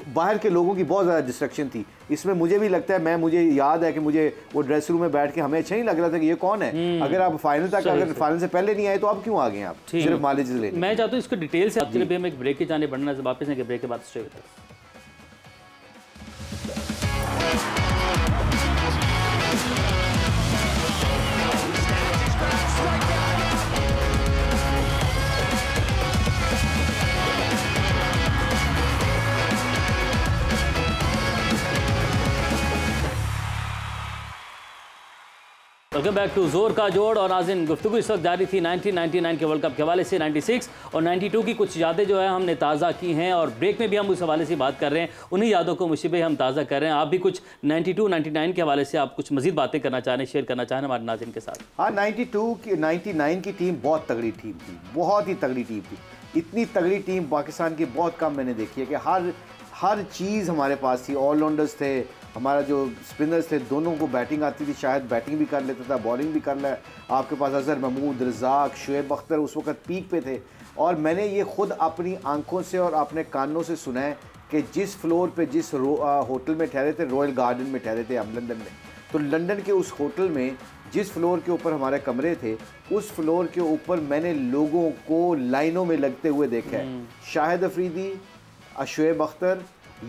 बाहर के लोगों की बहुत ज़्यादा डिस्ट्रक्शन थी इसमें। मुझे भी लगता है, मुझे याद है कि मुझे वो ड्रेसिंग रूम में बैठ के हमें अच्छा नहीं लग रहा था कि ये कौन है। अगर आप फाइनल तक, अगर फाइनल से पहले नहीं आए तो आप क्यों आ गए, आप सिर्फ माइलेज लेने। मैं चाहता हूँ इसको डिटेल से आपके लिए, हम एक ब्रेक के जाने बढ़ना, वापस आएंगे ब्रेक के बाद। Stay with us. Welcome back to जोर का जोड़। और नाज़रीन, गुफ्तगू इस वक्त जारी थी 1999 के वर्ल्ड कप के हवाले से। 96 और 92 की कुछ यादें जो है हमने ताज़ा की हैं, और ब्रेक में भी हम उस हवाले से बात कर रहे हैं। उन्हीं यादों को मुशीबे हम ताज़ा कर रहे हैं। आप भी कुछ 92, 99 के हवाले से आप कुछ मज़ीद बातें करना चाह रहे हैं, शेयर करना चाह रहे हैं हमारे नाज़रीन के साथ। हाँ, 99 की टीम बहुत तगड़ी टीम थी, बहुत ही तगड़ी टीम थी। इतनी तगड़ी टीम पाकिस्तान की बहुत कम मैंने देखी है कि हर चीज़ हमारे पास थी। ऑलराउंडर्स थे, हमारा जो स्पिनर्स थे, दोनों को बैटिंग आती थी, शायद बैटिंग भी कर लेता था, बॉलिंग भी कर ले। आपके पास अजहर महमूद, रज़ाक, शुएब अख्तर उस वक्त पीक पे थे। और मैंने ये ख़ुद अपनी आंखों से और अपने कानों से सुना है कि जिस फ्लोर पे, जिस होटल में ठहरे थे, रॉयल गार्डन में ठहरे थे हम लंदन में, तो लंदन के उस होटल में जिस फ्लोर के ऊपर हमारे कमरे थे, उस फ्लोर के ऊपर मैंने लोगों को लाइनों में लगते हुए देखा है। शाहिद अफरीदी, शुएब अख्तर,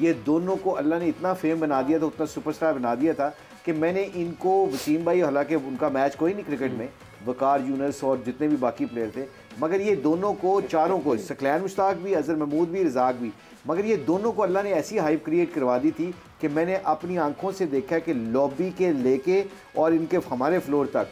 ये दोनों को अल्लाह ने इतना फेम बना दिया था, उतना सुपरस्टार बना दिया था कि मैंने इनको, वसीम भाई हालांकि उनका मैच कोई नहीं क्रिकेट में, वकार यूनस और जितने भी बाकी प्लेयर थे, मगर ये दोनों को, चारों को, सकलैन मुश्ताक भी, अजहर महमूद भी, रज़ाक भी, मगर ये दोनों को अल्लाह ने ऐसी हाइप क्रिएट करवा दी थी कि मैंने अपनी आंखों से देखा कि लॉबी के लेके और इनके हमारे फ्लोर तक,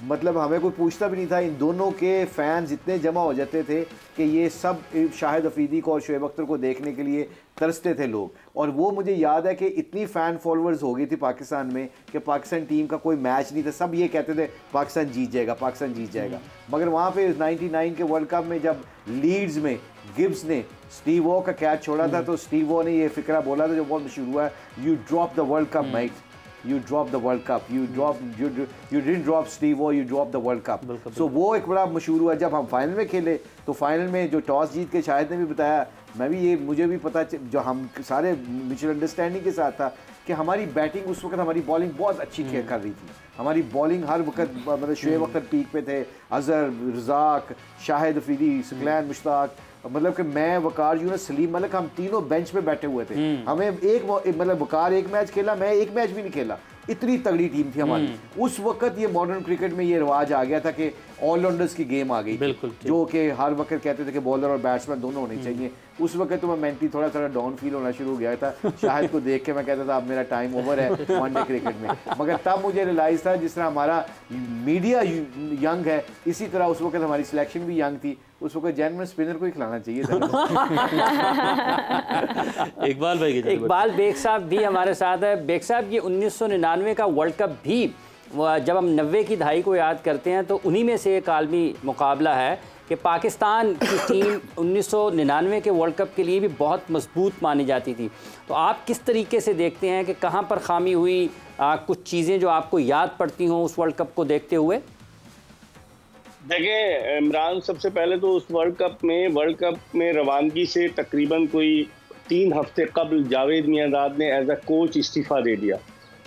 मतलब हमें कोई पूछता भी नहीं था, इन दोनों के फैंस इतने जमा हो जाते थे कि ये सब शाहिद अफरीदी को और शुएब अख्तर को देखने के लिए तरसते थे लोग। और वो मुझे याद है कि इतनी फ़ैन फॉलोअर्स हो गई थी पाकिस्तान में कि पाकिस्तान टीम का कोई मैच नहीं था, सब ये कहते थे पाकिस्तान जीत जाएगा, पाकिस्तान जीत जाएगा। मगर वहाँ पे 99 के वर्ल्ड कप में जब लीड्स में गिब्स ने स्टीव वॉ का कैच छोड़ा था, तो स्टीव वॉ ने ये फिक्रा बोला था जो बहुत मशहूर हुआ है, you drop the world cup mate, you drop the World Cup, you didn't drop Steve Waugh, you dropped the World Cup. So वो एक बड़ा मशहूर हुआ। जब हम फाइनल में खेले तो फाइनल में जो टॉस जीत के, शाहिद ने भी बताया, मैं भी ये, मुझे भी पता, जो हम सारे म्यूचुअल अंडरस्टैंडिंग के साथ था कि हमारी बैटिंग उस वक्त, हमारी बॉलिंग बहुत अच्छी कर रही थी। हमारी बॉलिंग हर वक्त, मतलब शुएब अख्तर पीक पे थे, अजहर, रज़ाक, शाहिद अफरीदी, सकलैन मुश्ताक, मतलब कि मैं, वकार यूनस, सलीम मलिक, हम तीनों बेंच पे बैठे हुए थे। हमें मतलब वकार एक मैच खेला, मैं एक मैच भी नहीं खेला, इतनी तगड़ी टीम थी हमारी उस वक्त। ये मॉडर्न क्रिकेट में ये रिवाज आ गया था कि ऑलराउंडर्स की गेम आ गई, जो कि हर वक्त कहते थे कि बॉलर और बैट्समैन दोनों होने चाहिए। उस वक्त तो मैं मेंटली थोड़ा डाउन फील होना शुरू हो गया था। शाहिद को देख के मैं कहता था अब मेरा टाइम ओवर है वनडे क्रिकेट में। मगर तब मुझे रियलाइज था, जिस तरह हमारा मीडिया यंग है, इसी तरह उस वक्त हमारी सिलेक्शन भी यंग थी। उस वक्त जेन्युइन स्पिनर को ही खिलाना चाहिए था। इकबाल बेग साहब भी हमारे साथ है। बेग साहब, ये 1999 का वर्ल्ड कप भी, जब हम 90 की दहाई को याद करते हैं तो उन्हीं में से एक आलमी मुकाबला है कि पाकिस्तान की टीम 1999 के वर्ल्ड कप के लिए भी बहुत मजबूत मानी जाती थी। तो आप किस तरीके से देखते हैं कि कहाँ पर खामी हुई, कुछ चीज़ें जो आपको याद पड़ती हों उस वर्ल्ड कप को देखते हुए? देखिए इमरान, सबसे पहले तो उस वर्ल्ड कप में रवानगी से तकरीबन कोई 3 हफ्ते कबल जावेद मियांदाद ने एज अ कोच इस्तीफ़ा दे दिया।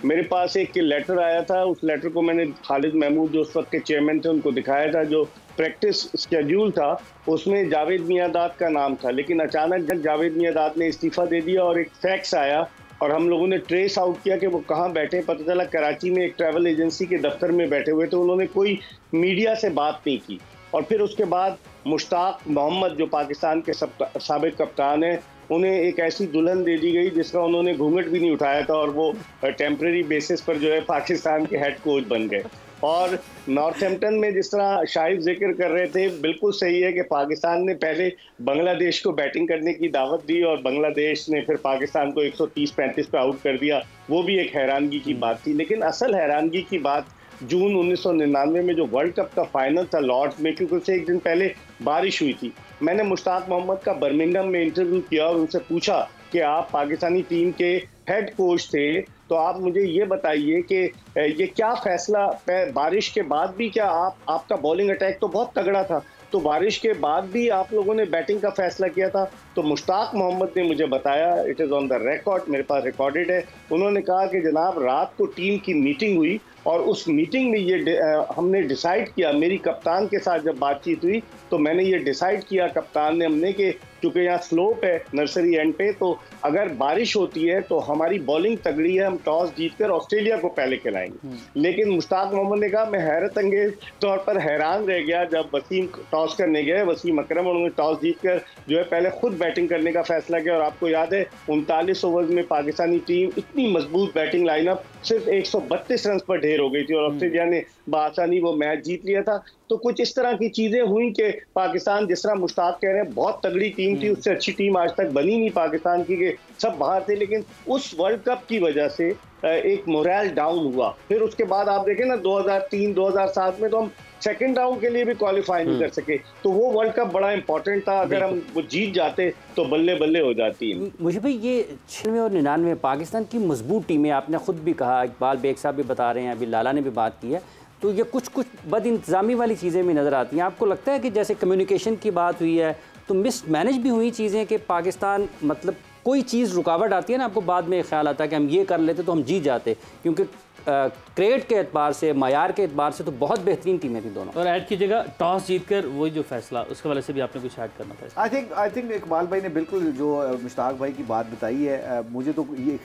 मेरे पास एक लेटर आया था, उस लेटर को मैंने खालिद महमूद जो उस वक्त के चेयरमैन थे उनको दिखाया था। जो प्रैक्टिस स्केड्यूल था उसमें जावेद मियांदाद का नाम था, लेकिन अचानक जावेद मियांदाद ने इस्तीफा दे दिया और एक फैक्स आया और हम लोगों ने ट्रेस आउट किया कि वो कहाँ बैठे। पता चला कराची में एक ट्रैवल एजेंसी के दफ्तर में बैठे हुए थे। उन्होंने कोई मीडिया से बात नहीं की। और फिर उसके बाद मुश्ताक मोहम्मद जो पाकिस्तान के साबिक कप्तान हैं, उन्हें एक ऐसी दुल्हन दे दी गई जिसका उन्होंने घूंघट भी नहीं उठाया था और वो टेम्परेरी बेसिस पर जो है पाकिस्तान के हेड कोच बन गए। और नॉर्थहैम्पटन में जिस तरह शाहिद जिक्र कर रहे थे, बिल्कुल सही है कि पाकिस्तान ने पहले बांग्लादेश को बैटिंग करने की दावत दी और बांग्लादेश ने फिर पाकिस्तान को 130-35 पे आउट कर दिया। वो भी एक हैरानगी की बात थी। लेकिन असल हैरानगी की बात जून 1999 में जो वर्ल्ड कप का फाइनल था लॉर्ड्स में, क्योंकि उससे एक दिन पहले बारिश हुई थी। मैंने मुश्ताक मोहम्मद का बर्मिंघम में इंटरव्यू किया और उनसे पूछा कि आप पाकिस्तानी टीम के हेड कोच थे, तो आप मुझे ये बताइए कि ये क्या फैसला, बारिश के बाद भी क्या आपका बॉलिंग अटैक तो बहुत तगड़ा था, तो बारिश के बाद भी आप लोगों ने बैटिंग का फैसला किया था? तो मुश्ताक मोहम्मद ने मुझे बताया, it is on the record, मेरे पास रिकॉर्डेड है। उन्होंने कहा कि जनाब रात को टीम की मीटिंग हुई और उस मीटिंग में ये हमने डिसाइड किया, मेरी कप्तान के साथ जब बातचीत हुई तो मैंने ये डिसाइड किया, कप्तान ने हमने, कि क्योंकि यहाँ स्लोप है नर्सरी एंड पे, तो अगर बारिश होती है तो हमारी बॉलिंग तगड़ी है, हम टॉस जीतकर ऑस्ट्रेलिया को पहले खिलाएंगे। लेकिन मुश्ताक मोहम्मद ने कहा, मैं हैरत अंगेज तौर पर हैरान रह गया जब वसीम टॉस करने गए, वसीम अकरम, उन्होंने टॉस जीतकर जो है पहले खुद बैटिंग करने का फैसला किया। और आपको याद है 39 ओवर में पाकिस्तानी टीम इतनी मजबूत बैटिंग लाइनअप सिर्फ 132 रन पर ढेर हो गई थी और ऑस्ट्रेलिया ने बआसानी वो मैच जीत लिया था। तो कुछ इस तरह की चीजें हुई कि पाकिस्तान, जिस तरह मुश्ताक कह रहे हैं, बहुत तगड़ी टीम थी, उससे अच्छी टीम आज तक बनी नहीं पाकिस्तान की, कि सब बाहर थे। लेकिन उस वर्ल्ड कप की वजह से एक मोरल डाउन हुआ। फिर उसके बाद आप देखें ना 2003-2007 में तो हम सेकंड राउंड के लिए भी क्वालिफाई नहीं कर सके। तो वो वर्ल्ड कप बड़ा इंपॉर्टेंट था, अगर हम वो जीत जाते तो बल्ले बल्ले हो जाती है। मुझे भाई ये 96 और 99 पाकिस्तान की मजबूत टीमें, आपने खुद भी कहा, इकबाल बेग साहब भी बता रहे हैं, अभी लाला ने भी बात की है, तो ये कुछ बद इंतज़ामी वाली चीज़ें भी नज़र आती हैं। आपको लगता है कि जैसे कम्युनिकेशन की बात हुई है तो मिस मैनेज भी हुई चीज़ें, कि पाकिस्तान मतलब कोई चीज़ रुकावट आती है ना, आपको बाद में ख्याल आता है कि हम ये कर लेते तो हम जीत जाते, क्योंकि क्रिकेट के एतबार से, मायार के एतबार से तो बहुत बेहतरीन टीमें थी दोनों। और ऐड कीजिएगा टॉस जीतकर वही जो फैसला, उसके वाले से भी आपने कुछ ऐड करना था। आई थिंक इकबाल भाई ने बिल्कुल जो मुश्ताक भाई की बात बताई है, मुझे तो ये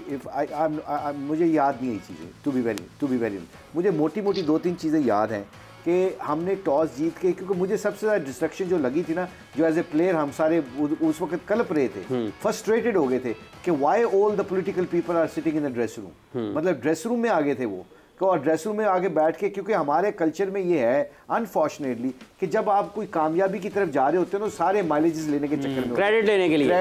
मुझे याद नहीं है चीज़ें, टू बी वेरी मुझे मोटी मोटी 2-3 चीज़ें याद हैं कि हमने टॉस जीत के, क्योंकि मुझे सबसे ज़्यादा डिस्ट्रक्शन जो लगी थी ना, जो एज ए प्लेयर हम सारे उस वक्त कलप रहे थे, फ्रस्ट्रेटेड हो गए थे कि why all the political people are sitting in the dress room, मतलब ड्रेस रूम में आ गए थे वो, और ड्रेस रूम में आगे बैठ के, क्योंकि हमारे कल्चर में ये है अनफॉर्चुनेटली कि जब आप कोई कामयाबी की तरफ जा रहे होते हैं तो सारे माइलेजेस लेने के चक्कर में, क्रेडिट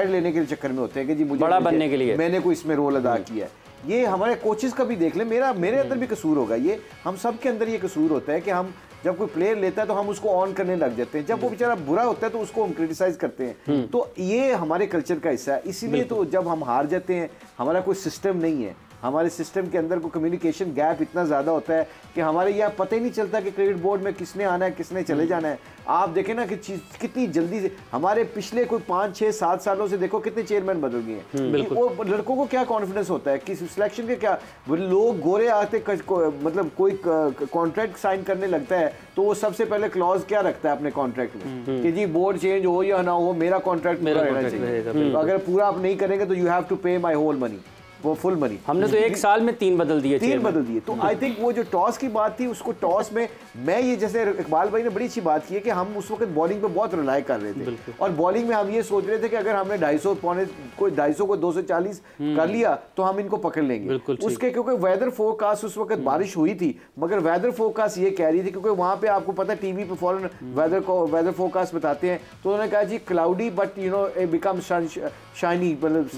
लेने के चक्कर में होते हैं कि जी मुझे बड़ा बनने के लिए मैंने कोई इसमें रोल अदा किया है। ये हमारे कोचेस का भी देख लें, मेरे अंदर भी कसूर होगा, ये हम सब के अंदर ये कसूर होता है कि हम जब कोई प्लेयर लेता है तो हम उसको ऑन करने लग जाते हैं, जब वो बेचारा बुरा होता है तो उसको हम क्रिटिसाइज करते हैं। तो ये हमारे कल्चर का हिस्सा है। इसीलिए तो जब हम हार जाते हैं, हमारा कोई सिस्टम नहीं है, हमारे सिस्टम के अंदर को कम्युनिकेशन गैप इतना ज़्यादा होता है कि हमारे यहाँ पता ही नहीं चलता कि क्रिकेट बोर्ड में किसने आना है, किसने चले जाना है। आप देखें ना कि कितनी जल्दी से हमारे पिछले कोई 5-6-7 सालों से देखो कितने चेयरमैन बदल गए हैं। वो लड़कों को क्या कॉन्फिडेंस होता है कि सिलेक्शन के, क्या लोग गोरे आते मतलब कोई कॉन्ट्रैक्ट साइन करने लगता है तो वो सबसे पहले क्लॉज क्या रखता है अपने कॉन्ट्रैक्ट में कि जी बोर्ड चेंज हो या ना हो, मेरा कॉन्ट्रैक्ट पूरा रहना चाहिए। अगर पूरा आप नहीं करेंगे तो यू हैव टू पे माई होल मनी, वो फुल मनी। हमने तो एक साल में 3 बदल दिए, 3 बदल दिए। तो आई थिंक वो जो टॉस की बात थी, उसको टॉस में मैं ये, जैसे इकबाल भाई ने बड़ी अच्छी बात की है कि हम उस वक्त बॉलिंग पे बहुत रिलाई कर रहे थे, और बॉलिंग में हम ये सोच रहे थे कि अगर हमने 250 को 240 कर लिया तो हम इनको पकड़ लेंगे उसके, क्योंकि वेदर फोरकास्ट उस वक्त बारिश हुई थी, मगर वेदर फोरकास्ट ये कह रही थी, क्योंकि वहां पे आपको पता है टीवी पे फौरन वेदर फोरकास्ट बताते हैं, तो उन्होंने कहा जी cloudy but you know it become shiny, मतलब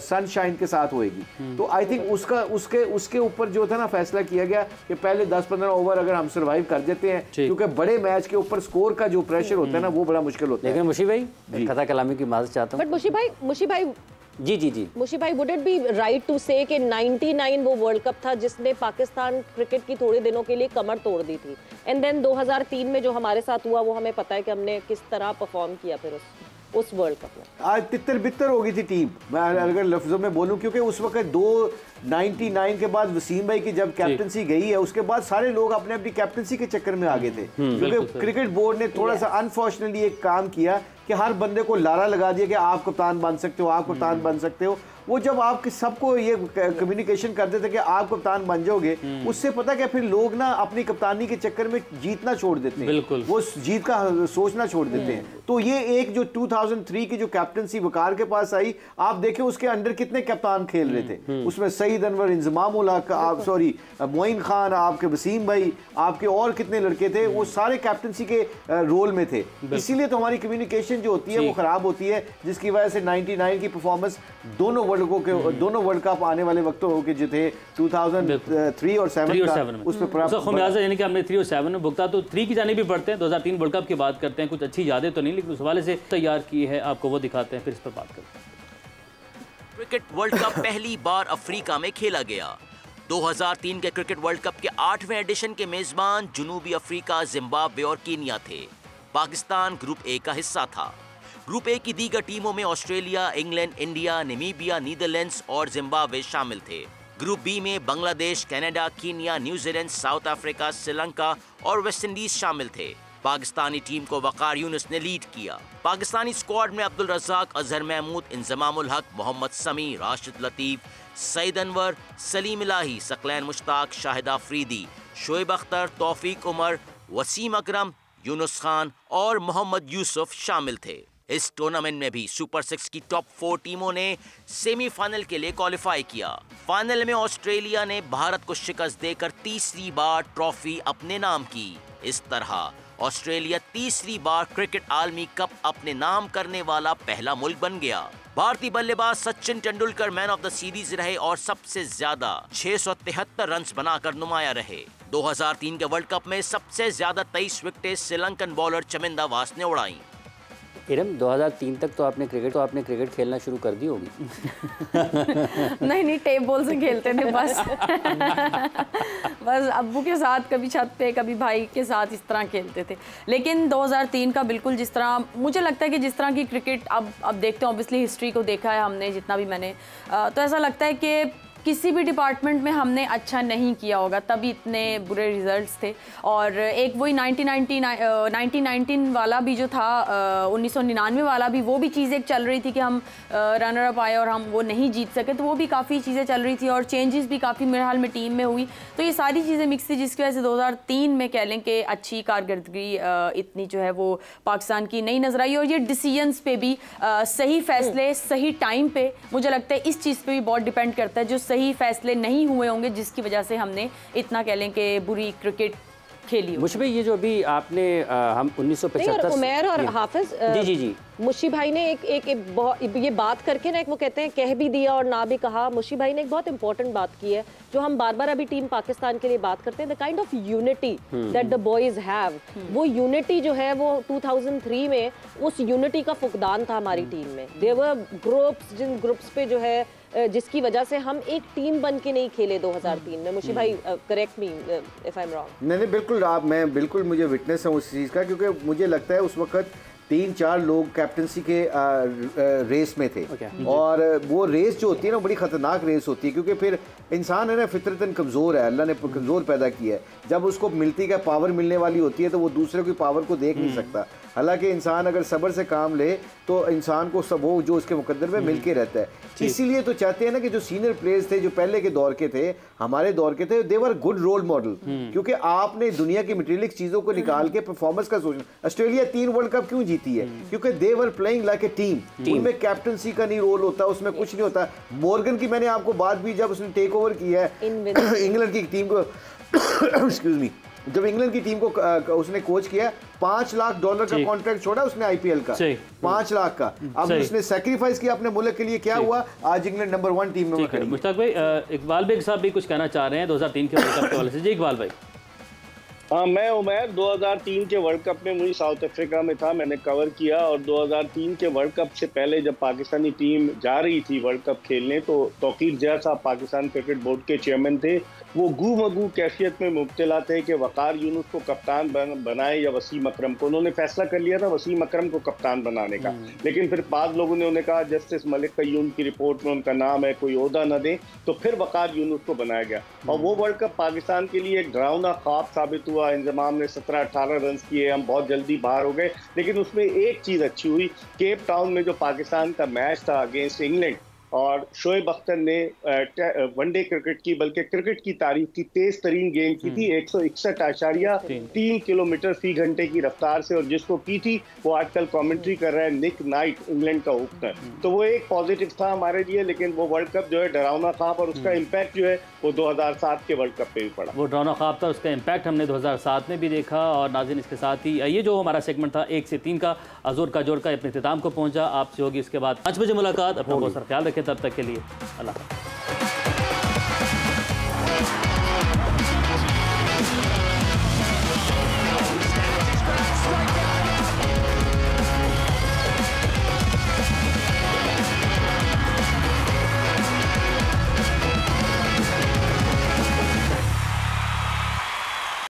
सनशाइन के साथ होएगी। तो आई थिंक उसके ऊपर जो था ना फैसला किया गया कि पहले 10-15 ओवर अगर हम सर्वाइव कर देते हैं, क्योंकि बड़े मैच के ऊपर स्कोर का जो प्रेशर होता है ना वो बड़ा मुश्किल होता है। लेकिन मुशी भाई, कथा कलामी की माजरत चाहता हूं, बट मुशी भाई जी मुशी भाई, would it be right to say कि 99 वो वर्ल्ड कप था जिसने पाकिस्तान क्रिकेट की थोड़े दिनों के लिए कमर तोड़ दी थी, एंड देन 2003 में जो हमारे साथ हुआ वो हमें पता है कि हमने किस तरह परफॉर्म किया फिर उस वर्ल्ड कप में। आज तितर बितर हो गई थी टीम, मैं अगर लफ्जों में बोलूं, क्योंकि उस वक्त 99 के बाद वसीम भाई की जब कैप्टनसी गई है, उसके बाद सारे लोग अपने अपनी कैप्टनसी के चक्कर में आ गए थे, क्योंकि क्रिकेट बोर्ड ने थोड़ा सा अनफॉर्चुनेटली एक काम किया कि हर बंदे को लारा लगा दिया कि आप कप्तान बन सकते हो, आप कप्तान बन सकते हो। वो जब आपके सबको ये कम्युनिकेशन करते थे कि आप कप्तान बन जाओगे, उससे पता क्या फिर लोग ना अपनी कप्तानी के चक्कर में जीतना छोड़ देते हैं, वो जीत का सोचना छोड़ देते हैं। तो ये एक जो 2003 की जो कैप्टनसी वकार के पास आई, आप देखें उसके अंडर कितने कप्तान खेल रहे थे, उसमें सईद अनवर, इंजमामुल हक, आप सॉरी मोइन खान, आपके वसीम भाई, आपके और कितने लड़के थे, वो सारे कैप्टनसी के रोल में थे। इसीलिए तो हमारी कम्युनिकेशन जो होती है वो खराब होती है, जिसकी वजह से 99 की परफॉर्मेंस दोनों वर्ल्ड कप आने वाले वक्तों के जो थे 2003 और 7 उस पर खमियाजा यानी कि हमने 3 और 7 में भुगता, तो 3 की जाने भी पड़ते हैं। 2003 वर्ल्ड कप की बात करते हैं, कुछ अच्छी यादें तो नहीं, लेकिन उस हवाले से तैयार की है, आपको वो दिखाते हैं, फिर इस पर बात करते हैं। क्रिकेट वर्ल्ड कप पहली बार अफ्रीका में खेला गया। 2003 के क्रिकेट वर्ल्ड कप के 8वें एडिशन के मेजबान जनूबी अफ्रीका, जिम्बाब्वे और कीनिया थे। पाकिस्तान ग्रुप ए का हिस्सा था। ग्रुप ए की दीगर टीमों में Australia, England, India, Namibia, Netherlands और जिम्बाब्वे शामिल थे। ग्रुप बी में Bangladesh, Canada, Kenya, New Zealand, south Africa, Sri Lanka और वेस्ट इंडीज शामिल थे। पाकिस्तानी टीम को वकार यूनुस ने लीड किया। पाकिस्तानी स्क्वाड में अब्दुल रज़ाक, अजहर महमूद, इंजमामुल हक, मोहम्मद समी, राशिद लतीफ, सईद अनवर, सलीम इलाही, सकलैन मुश्ताक, शाहिद अफरीदी, शोएब अख्तर, तौफीक उमर, वसीम अकरम, यूनुस खान और मोहम्मद यूसुफ शामिल थे। इस टूर्नामेंट में भी सुपर 6 की टॉप 4 टीमों ने सेमीफाइनल के लिए क्वालिफाई किया। फाइनल में ऑस्ट्रेलिया ने भारत को शिकस्त देकर तीसरी बार ट्रॉफी अपने नाम की। इस तरह ऑस्ट्रेलिया तीसरी बार क्रिकेट आलमी कप अपने नाम करने वाला पहला मुल्क बन गया। भारतीय बल्लेबाज Sachin Tendulkar man of the series रहे और सबसे ज्यादा 673 रन बनाकर नुमाया रहे। 2003 के वर्ल्ड कप में सबसे ज्यादा 23 विकेटें श्रीलंकन बॉलर चमिंदा वास ने उड़ाई। इरम 2003 तक तो आपने क्रिकेट खेलना शुरू कर दी होगी। नहीं टेप बॉल से खेलते थे बस। बस अब्बू के साथ कभी छत पे, कभी भाई के साथ इस तरह खेलते थे। लेकिन 2003 का बिल्कुल जिस तरह मुझे लगता है कि जिस तरह की क्रिकेट अब देखते हैं, ऑब्वियसली हिस्ट्री को देखा है हमने जितना भी मैंने, तो ऐसा लगता है कि किसी भी डिपार्टमेंट में हमने अच्छा नहीं किया होगा, तभी इतने बुरे रिजल्ट्स थे। और एक वही 1919 वाला भी जो था, 1999 वाला भी, वो भी चीज़ एक चल रही थी कि हम रनर अप आए और हम वो नहीं जीत सके, तो वो भी काफ़ी चीज़ें चल रही थी और चेंजेस भी काफ़ी मेरे हाल में टीम में हुई। तो ये सारी चीज़ें मिक्स थी, जिसकी वजह से 2003 में कह लें कि अच्छी कारकर्दगी इतनी जो है वो पाकिस्तान की नहीं नजर आई। और ये डिसीजंस पे भी सही फैसले सही टाइम पे, मुझे लगता है इस चीज़ पे भी बहुत डिपेंड करता है। जो सही फैसले नहीं हुए होंगे, जिसकी वजह से हमने इतना कह लें कि बुरी क्रिकेट खेली। मुझे भी ये जो अभी आपने हम 1975 उमैर और हाफिज जी मुशी भाई ने एक ये बात करके ना, एक वो कहते हैं कह भी दिया और ना भी कहा। मुशी भाई ने एक बहुत इंपॉर्टेंट बात की है जो हम बार बार अभी टीम पाकिस्तान के लिए बात करते हैं, the kind of unity that the boys have. वो यूनिटी जो है वो 2003 में उस यूनिटी का फुकदान था हमारी टीम में। देयर वर ग्रुप्स, जिन ग्रुप्स पे जो है जिसकी वजह से हम एक टीम बन के नहीं खेले 2003 में। मुशी भाई correct me if I am wrong. नहीं बिल्कुल, मैं बिल्कुल मुझे विटनेस हूँ उस चीज़ का, क्योंकि मुझे लगता है उस वक्त 3-4 लोग कैप्टनसी के रेस में थे। और वो रेस जो होती है ना, बड़ी ख़तरनाक रेस होती है, क्योंकि फिर इंसान है ना फितरतन कमज़ोर है, अल्लाह ने कमज़ोर पैदा किया है। जब उसको मिलती का पावर मिलने वाली होती है तो वो दूसरे की पावर को देख नहीं सकता। हालांकि इंसान अगर सब्र से काम ले तो इंसान को सब वो जो उसके मुकद्दर में मिल के रहता है। इसीलिए तो चाहते हैं ना कि जो सीनियर प्लेयर्स थे, जो पहले के दौर के थे, हमारे दौर के थे, दे वर गुड रोल मॉडल। क्योंकि आपने दुनिया की मटेरियलिक चीज़ों को निकाल के परफॉर्मेंस का सोचना। ऑस्ट्रेलिया 3 वर्ल्ड कप क्यों जीती है? क्योंकि they were playing like a team. उनमें कैप्टनसी का नहीं रोल होता, उसमें कुछ नहीं होता। मॉर्गन की मैंने आपको बात भी, जब उसने टेक ओवर किया है इंग्लैंड की टीम को एक्सक्यूज मी, जब इंग्लैंड की टीम को उसने कोच किया, $5 लाख का कॉन्ट्रैक्ट छोड़ा उसने आईपीएल का, 5 लाख का। अब उसने सैक्रिफाइस किया अपने मुल्क के लिए, क्या हुआ? आज इंग्लैंड नंबर 1 टीम में खड़ी। मुश्ताक भाई, इकबाल बेग साहब भी कुछ कहना चाह रहे हैं 2003 के वर्ल्ड कप के हवाले से। जी इकबाल भाई। हाँ, मैं उमैर 2003 के वर्ल्ड कप में मुझे साउथ अफ्रीका में था, मैंने कवर किया। और 2003 के वर्ल्ड कप से पहले जब पाकिस्तानी टीम जा रही थी वर्ल्ड कप खेलने, तो तौकीर जिया साहब पाकिस्तान क्रिकेट बोर्ड के चेयरमैन थे। वो गू कैफियत में मुब्तला थे कि वकार यूनुस को कप्तान बनाए या वसीम अकरम को। उन्होंने फैसला कर लिया था वसीम अकरम को कप्तान बनाने का, लेकिन फिर बाद लोगों ने उन्हें कहा जस्टिस मलिक कय्यूम की रिपोर्ट में उनका नाम है, कोई ओहदा न दे, तो फिर वकार यूनुस को बनाया गया। और वो वर्ल्ड कप पाकिस्तान के लिए एक डरावना ख्वाब साबित हुआ। इंजमाम ने 17-18 रन किए, हम बहुत जल्दी बाहर हो गए। लेकिन उसमें एक चीज़ अच्छी हुई, केप टाउन में जो पाकिस्तान का मैच था अगेंस्ट इंग्लैंड, और शोएब अख्तर ने वनडे क्रिकेट की, बल्कि क्रिकेट की तारीख की तेज तरीन गेंद की थी 161.3 किलोमीटर फी घंटे की रफ्तार से, और जिसको की थी वो आजकल कमेंट्री कर रहा है निक नाइट, इंग्लैंड का ओपनर। तो वो एक पॉजिटिव था हमारे लिए। लेकिन वो वर्ल्ड कप जो है डरावना ख्वाब, और उसका इम्पैक्ट जो है वो 2007 के वर्ल्ड कप पे भी पड़ा। वो डरावना ख्वाब था, उसका इम्पैक्ट हमने 2007 में भी देखा। और नाज़रीन, इसके साथ ही ये जो हमारा सेगमेंट था 1 से 3 का अज़ोर का जोड़ का अपने इख्तिताम को पहुंचा। आपसे होगी इसके बाद 5 बजे मुलाकात। अपना बहुत सारा ख्याल रखें, तब तक के लिए अल्लाह।